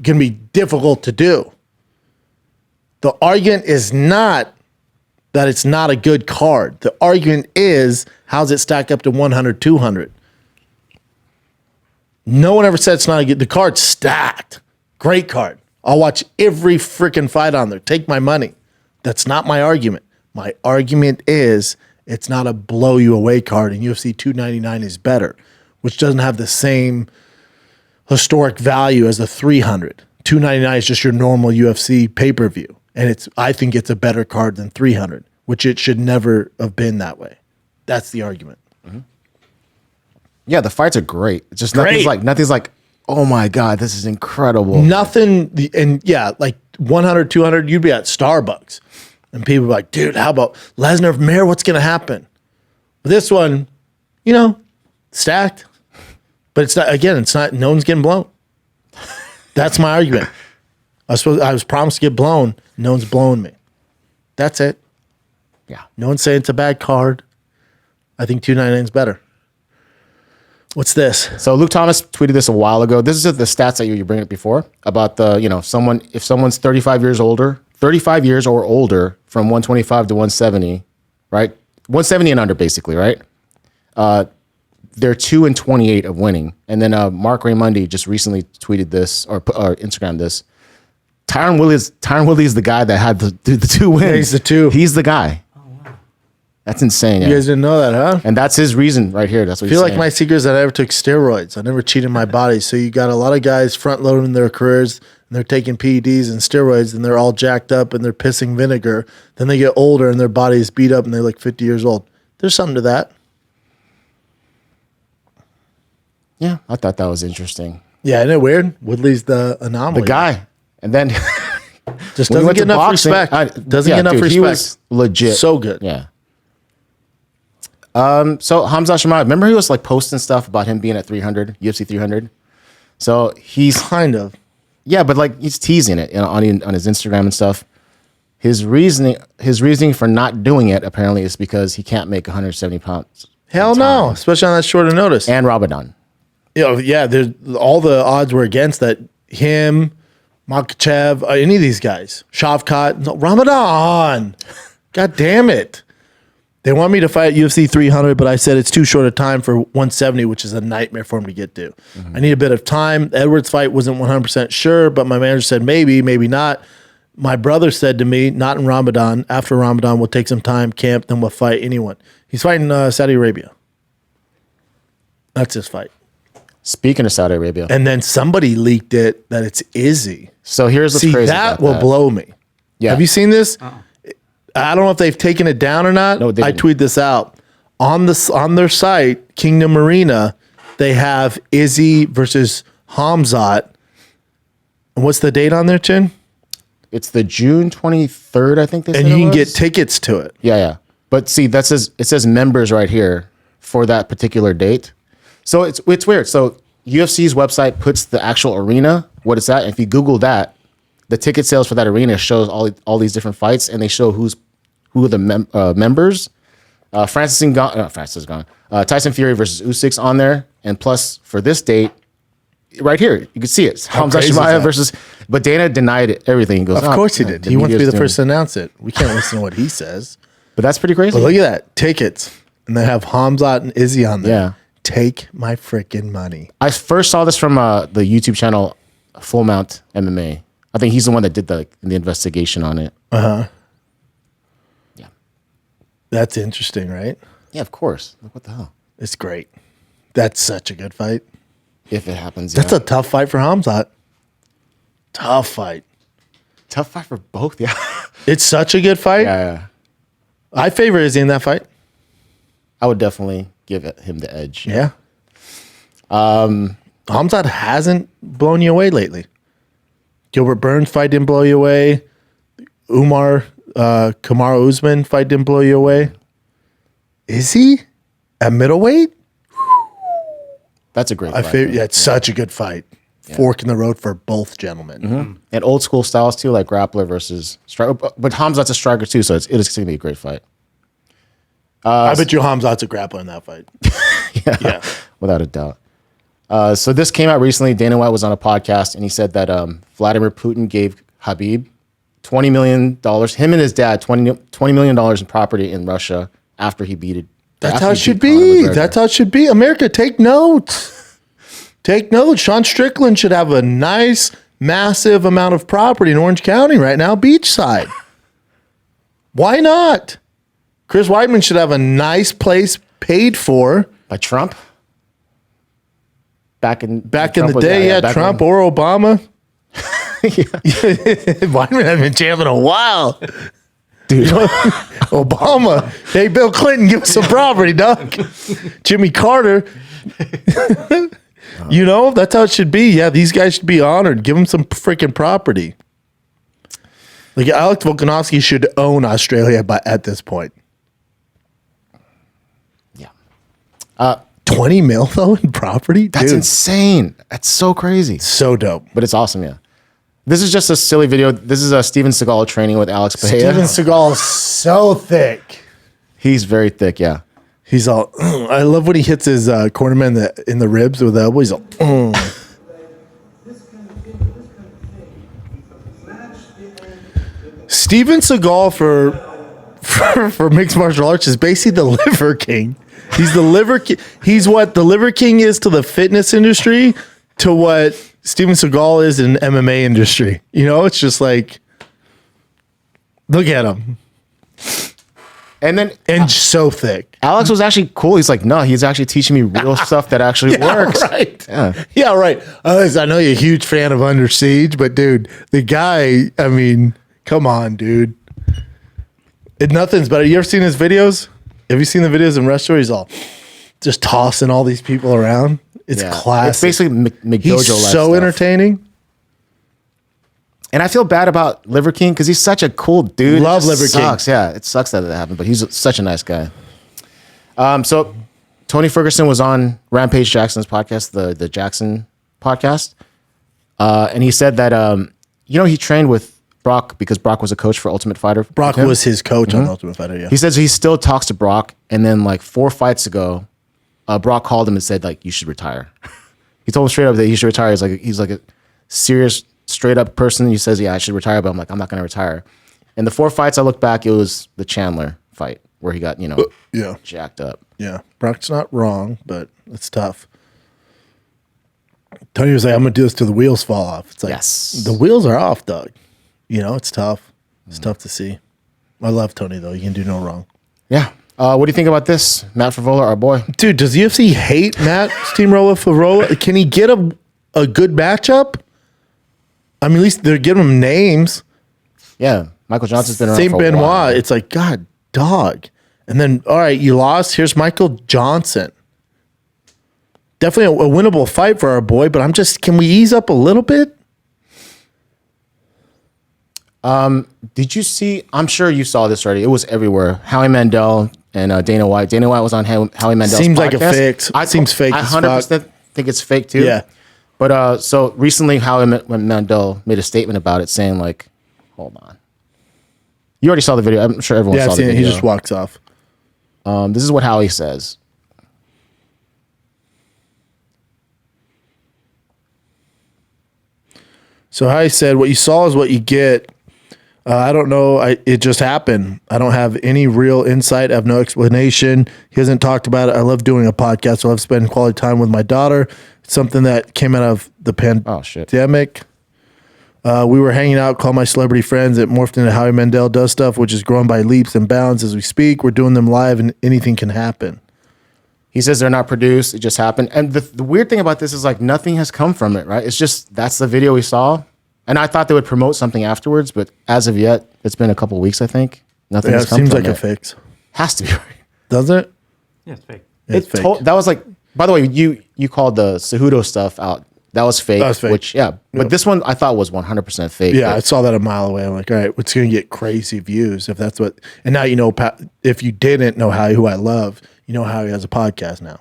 going to be difficult to do. The argument is not that it's not a good card. The argument is, how's it stack up to 100, 200? No one ever said it's not a good. The card's stacked. Great card. I'll watch every freaking fight on there. Take my money. That's not my argument. My argument is it's not a blow you away card, and UFC 299 is better, which doesn't have the same historic value as the 300. 299 is just your normal UFC pay-per-view, and I think it's a better card than 300, which it should never have been that way. That's the argument. Mm-hmm. Yeah, the fights are great. It's just Great. nothing's like, oh my God, this is incredible. Nothing, and yeah, like 100, 200, you'd be at Starbucks. And people are like, dude, how about Lesnar, Mayor, what's going to happen? But this one, stacked. But it's not, no one's getting blown. That's my argument. I was promised to get blown. No one's blowing me. That's it. Yeah. No one's saying it's a bad card. I think 299 is better. What's this? So Luke Thomas tweeted this a while ago. This is the stats that you bring up before about if someone's 35 years or older from 125 to 170, right? 170 and under, basically, right? They're 2-28 of winning. And then Mark Raymundi just recently tweeted this or Instagrammed this. Tyron Woodley is the guy that had the 2 wins. Yeah, he's the 2. He's the guy. That's insane. You guys didn't know that, huh? And that's his reason right here. That's what I feel like my secret is that I never took steroids. I never cheated my body. So you got a lot of guys front loading their careers and they're taking PEDs and steroids and they're all jacked up and they're pissing vinegar. Then they get older and their body is beat up and they're like 50 years old. There's something to that. Yeah, I thought that was interesting. Yeah, isn't it weird? Woodley's the anomaly. The guy. And then Just When he doesn't went get to enough boxing, respect. Doesn't get enough dude, respect. He was legit. So good. Yeah. So Hamza Chimaev, remember he was like posting stuff about him being at 300, UFC 300. So he's Kind of. yeah, but like he's teasing it on his Instagram and stuff. His reasoning for not doing it apparently is because he can't make 170 pounds. Hell no, especially on that short of notice. And Ramadan. Yeah, there's all the odds were against that. Him, Makhachev, any of these guys, Shavkat, no, Ramadan. God damn it! They want me to fight at UFC 300, but I said it's too short a time for 170, which is a nightmare for him to get to. I need a bit of time. Edwards' fight wasn't 100% sure, but my manager said maybe, maybe not. My brother said to me, not in Ramadan. After Ramadan, we'll take some time, camp, then we'll fight anyone. He's fighting Saudi Arabia. That's his fight. Speaking of Saudi Arabia. And then somebody leaked it that it's Izzy. So here's what's See, crazy that about will that. blow me. Yeah. Have you seen this? I don't know if they've taken it down or not. No, they I didn't. tweet this out. On their site, Kingdom Arena, they have Izzy versus Hamzat. And what's the date on there, Chin? It's the June 23rd, I think they said And you it can was. get tickets to it. Yeah. But see, it says members right here for that particular date. So it's weird. So UFC's website puts the actual arena, what it's at. And if you Google that, the ticket sales for that arena shows all these different fights, and they show who are the members. Francis Ngannou, Tyson Fury versus Usyk on there, and plus for this date, right here you can see it. Hamza crazy is Chimaev that? versus, but Dana denied it. Everything he goes. Of course he no, did. He wants to be media's the doing first to announce it. We can't listen to what he says. But that's pretty crazy. But look at that. Tickets. And they have Hamzat and Izzy on there. Yeah. Take my freaking money. I first saw this from the YouTube channel Full Mount MMA. I think he's the one that did the investigation on it. Yeah. That's interesting, right? Yeah, of course. Like, what the hell? It's great. That's such a good fight. If it happens, That's yeah. a tough fight for Hamzat. Tough fight. Tough fight for both. Yeah. It's such a good fight. Yeah. I favor Izzy in that fight. I would definitely give him the edge. Yeah. Hamzat hasn't blown you away lately. Gilbert Burns fight didn't blow you away. Kamaru Usman fight didn't blow you away. Is he at middleweight? That's a great fight. It's such a good fight. Fork in the road for both gentlemen. And old school styles too, like grappler versus striker. But Hamzat's a striker too, so it is going to be a great fight. I bet you Hamzat's a grappler in that fight. Yeah. Without a doubt. So this came out recently. Dana White was on a podcast and he said that Vladimir Putin gave Khabib $20 million, him and his dad, $20 million in property in Russia after he beat it. That's after how he it should beat Conor be. McGregor. That's how it should be. America, take notes. Take notes. Sean Strickland should have a nice, massive amount of property in Orange County right now, beachside. Why not? Chris Weidman should have a nice place paid for. By Trump? Back in Back in the day, Trump or Obama. Weidman hasn't been champ in a while. Dude. Obama. Hey, Bill Clinton, give us some property, dog. Jimmy Carter. That's how it should be. Yeah, these guys should be honored. Give them some freaking property. Like Alex Volkanovski should own Australia at this point. Yeah. 20 mil though in property? That's Dude, insane. That's so crazy. so dope. But it's awesome, yeah. This is just a silly video. This is Steven Seagal training with Alex Pereira. Steven Seagal is so thick. He's very thick, yeah. He's all, I love when he hits his cornerman in the ribs with the elbow. He's all, Steven Seagal for mixed martial arts is basically the liver king. He's the liver king. He's what the liver king is to the fitness industry to what Steven Seagal is in MMA industry. It's just like, look at him. And so thick. Alex was actually cool. He's like, no, he's actually teaching me real stuff that actually works. Right. Yeah. Yeah, right. I know you're a huge fan of Under Siege, but dude, the guy, I mean, come on, dude. Nothing's better. You ever seen his videos? Have you seen the videos in restaurant? He's all just tossing all these people around. It's Yeah. classic. It's basically McDojo He's life so stuff. entertaining. And I feel bad about Liver King because he's such a cool dude. Love Liver King. Yeah, it sucks that happened, but he's such a nice guy. So Tony Ferguson was on Rampage Jackson's podcast, the Jackson podcast, and he said that he trained with Brock because Brock was a coach for Ultimate Fighter. Brock was his coach on Ultimate Fighter. Yeah, he says he still talks to Brock, and then like 4 fights ago, Brock called him and said like you should retire. He told him straight up that he should retire. He's like a serious, straight up person. He says, yeah, I should retire, but I'm like, I'm not going to retire. And the 4 fights I look back, it was the Chandler fight where he got jacked up. Yeah, Brock's not wrong, but it's tough. Tony was like, I'm going to do this till the wheels fall off. It's like, yes, the wheels are off, Doug. It's tough. It's tough to see. I love Tony, though. He can do no wrong. Yeah. What do you think about this? Matt Favola, our boy. Dude, does UFC hate Matt Steamroller Favola? Can he get a good matchup? I mean, at least they're giving him names. Yeah. Michael Johnson's been around St. for a Benoit. while. It's like, God, dog. And then, all right, you lost. Here's Michael Johnson. Definitely a winnable fight for our boy, but can we ease up a little bit? Did you see? I'm sure you saw this already. It was everywhere. Howie Mandel and Dana White. Dana White was on Howie Mandel's Seems podcast. like a fix. Seems fake I as 100% think it's fake too. Yeah. But so recently, Howie Mandel made a statement about it, saying like, "Hold on." You already saw the video. I'm sure everyone Yeah, saw I've the seen it. video. He just walks off. This is what Howie says. So Howie said, what you saw is what you get. I don't know. It just happened. I don't have any real insight. I have no explanation. He hasn't talked about it. I love doing a podcast. I love spending quality time with my daughter. It's something that came out of the pandemic. We were hanging out, call my celebrity friends. It morphed into Howie Mandel does stuff, which is growing by leaps and bounds as we speak. We're doing them live and anything can happen. He says they're not produced. It just happened. And the weird thing about this is like nothing has come from it, right? It's just that's the video we saw. And I thought they would promote something afterwards, but as of yet, it's been a couple of weeks, I think. Nothing has come seems from like it. a fix. Has to be right. Does it? Yeah, it's fake. Yeah, it's fake. That was like, by the way, you called the Cejudo stuff out. That was fake. That was fake. Which, yeah. But this one I thought was 100% fake. Yeah, I saw that a mile away. I'm like, all right, it's going to get crazy views if that's what. And now you know, if you didn't know Howie, who I love, you know Howie has a podcast now.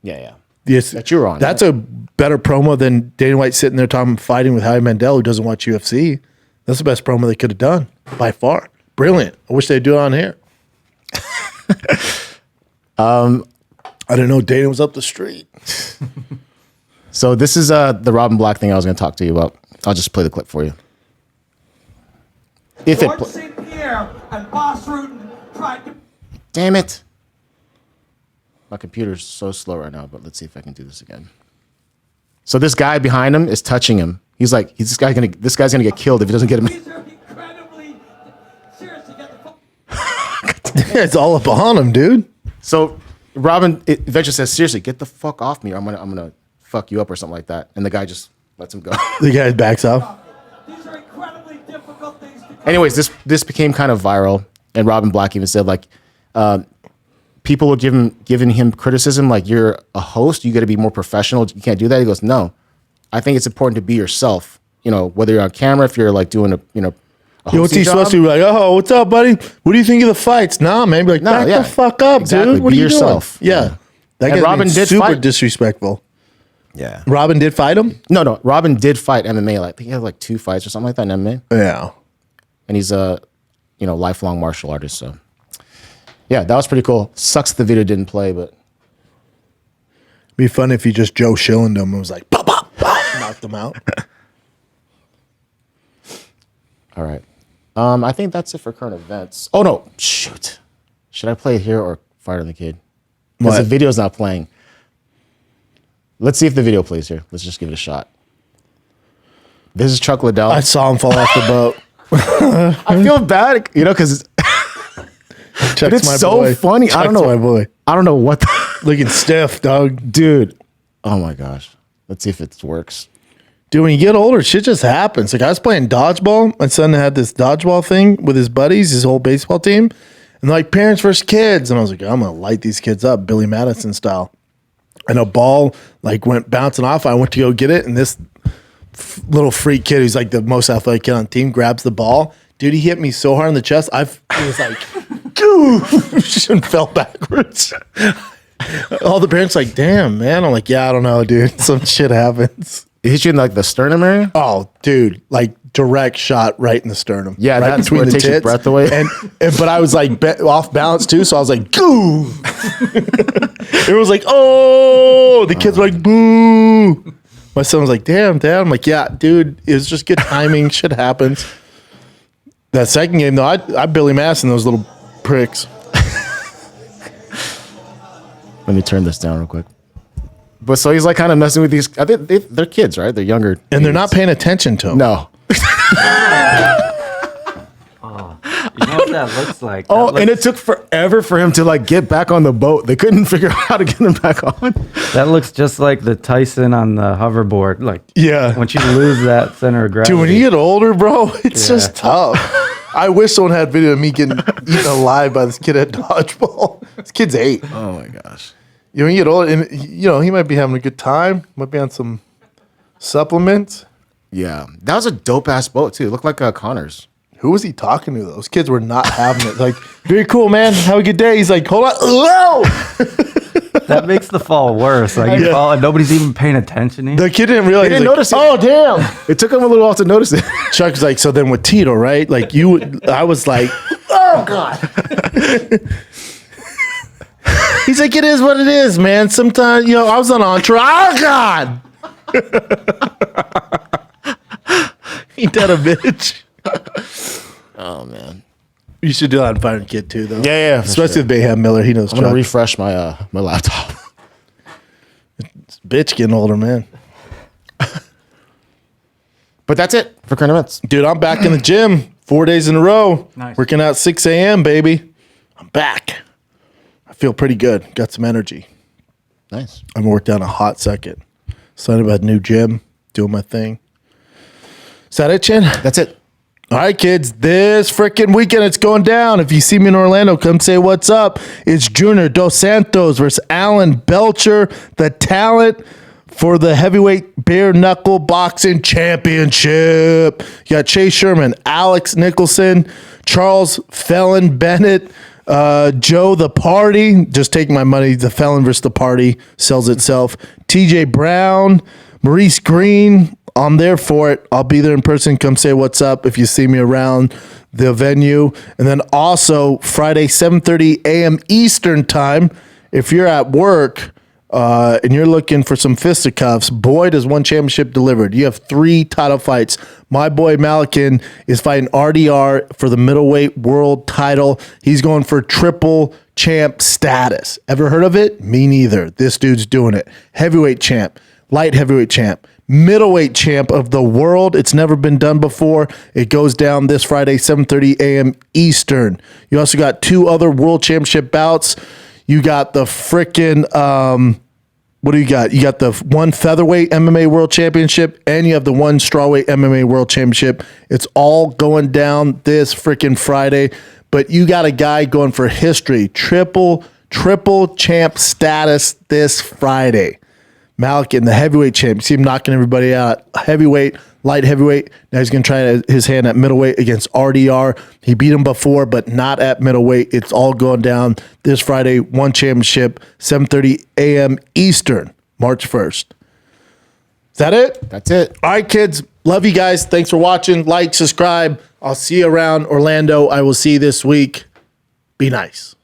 Yeah. Yes, That you were on. That's a better promo than Dana White sitting there fighting with Howie Mandel, who doesn't watch UFC. That's the best promo they could have done by far. Brilliant. I wish they'd do it on here. I didn't know Dana was up the street. So this is the Robin Black thing I was going to talk to you about. I'll just play the clip for you. If it. George St. Pierre and Boss Rutan tried to. Damn it. My computer's so slow right now, but let's see if I can do this again. So this guy behind him is touching him. He's like, this guy's gonna get killed if he doesn't get him. These are incredibly. Seriously, get the fuck. It's all up on him, dude. So Robin eventually says, seriously, get the fuck off me or I'm gonna fuck you up or something like that. And the guy just lets him go. The guy backs off. These are incredibly difficult things to. Anyways, this became kind of viral, and Robin Black even said like, people were giving him criticism like you're a host, you got to be more professional. You can't do that. He goes, no, I think it's important to be yourself. You know, whether you're on camera, if you're like doing a What's he hosting supposed job. to be like? Oh, what's up, buddy? What do you think of the fights? Nah, man. Be like, No, back yeah. the fuck up, Exactly. dude. What Be are you yourself. doing? Yeah. Yeah. That And guy's Robin being did super fight. disrespectful. Yeah. Robin did fight him? No. Robin did fight MMA. Like I think he had like 2 fights or something like that in MMA. Yeah. And he's a lifelong martial artist. So yeah, that was pretty cool. Sucks the video didn't play, but Be fun if he just Joe Schilling him and was like, pop, pop, pop, knocked him out. all right. I think that's it for current events. Oh no, shoot. Should I play it here or Fire the Kid? Because What? the video's not playing. Let's see if the video plays here. Let's just give it a shot. This is Chuck Liddell. I saw him fall off the boat. I feel bad, because Chuck's it's my so boy. funny. I don't Chuck's know. my boy. I don't know what Looking stiff, dog. dude. Oh my gosh. Let's see if it works. Dude, when you get older, shit just happens. Like I was playing dodgeball. My son had this dodgeball thing with his buddies, his whole baseball team. And they're like parents versus kids. And I was like, I'm going to light these kids up, Billy Madison style. And a ball like went bouncing off. I went to go get it. And this little freak kid who's like the most athletic kid on the team grabs the ball. Dude, he hit me so hard in the chest. It was like, goosh, and fell backwards. All the parents like, damn, man. I'm like, yeah, I don't know, dude. Some shit happens. It hit you in like the sternum area? Oh, dude, like direct shot right in the sternum. Yeah, right that's where it takes your breath away. But I was like off balance too, so I was like, goo. It was like, oh, the kids were like, boo. My son was like, damn, Dad. I'm like, yeah, dude, it was just good timing. Shit happens. That second game, though, I Billy Madison those little pricks. Let me turn this down real quick. But so he's like kind of messing with these. I think they're kids, right? They're younger. And they're not paying attention to him. No. You know what that looks like? And it took forever for him to like get back on the boat. They couldn't figure out how to get him back on. That looks just like the Tyson on the hoverboard. Like, Yeah. once you lose that center of gravity. Dude, when you get older, bro, it's just tough. I wish someone had video of me getting eaten alive by this kid at dodgeball. This kid's 8. Oh my gosh. You know, when you get older, and he might be having a good time. Might be on some supplements. Yeah. That was a dope ass boat too. It looked like Connor's. Who was he talking to? Those kids were not having it. Like, very cool, man. Have a good day. He's like, hold on. Whoa! That makes the fall worse. Like, you fall and nobody's even paying attention to you. The kid didn't realize. He didn't notice it. Oh, damn. It took him a little while to notice it. Chuck's like, so then with Tito, right? Like, I was like, oh, God. He's like, it is what it is, man. Sometimes, I was on Entourage. Oh, God. Ain't that a bitch? Oh man. You should do that on Fire and Kid, too, though. Yeah. Especially with Bayham Miller. He knows I'm gonna Chuck. refresh my my laptop. Bitch getting older, man. But that's it for current events. Dude, I'm back in the gym 4 days in a row. Nice. Working out 6 a.m., baby. I'm back. I feel pretty good. Got some energy. Nice. I haven't worked out in a hot second. Excited about a new gym. Doing my thing. Is that it, Chin? That's it. All right, kids. This freaking weekend, it's going down. If you see me in Orlando, come say what's up. It's Junior Dos Santos versus Alan Belcher, the talent for the heavyweight bare knuckle boxing championship. You got Chase Sherman, Alex Nicholson, Charles Felon Bennett, Joe the Party. Just taking my money. The Felon versus the Party sells itself. TJ Brown, Maurice Green. I'm there for it. I'll be there in person. Come say what's up if you see me around the venue. And then also Friday, 7:30 a.m. Eastern time. If you're at work and you're looking for some fisticuffs, Boyd has one championship delivered. You have 3 title fights. My boy Malykhin is fighting RDR for the middleweight world title. He's going for triple champ status. Ever heard of it? Me neither. This dude's doing it. Heavyweight champ, light heavyweight champ, middleweight champ of the world. It's never been done before. It goes down this Friday, 7:30 a.m. Eastern. You also got 2 other world championship bouts. You got the frickin' what do you got? You got the 1 featherweight MMA world championship, and you have the 1 strawweight MMA world championship. It's all going down this frickin' Friday. But you got a guy going for history, triple champ status this Friday. Malykhin, the heavyweight champ. You see him knocking everybody out. Heavyweight, light heavyweight. Now he's going to try his hand at middleweight against RDR. He beat him before, but not at middleweight. It's all going down this Friday. 1 championship, 7:30 a.m. Eastern, March 1st. Is that it? That's it. All right, kids. Love you guys. Thanks for watching. Like, subscribe. I'll see you around Orlando. I will see you this week. Be nice.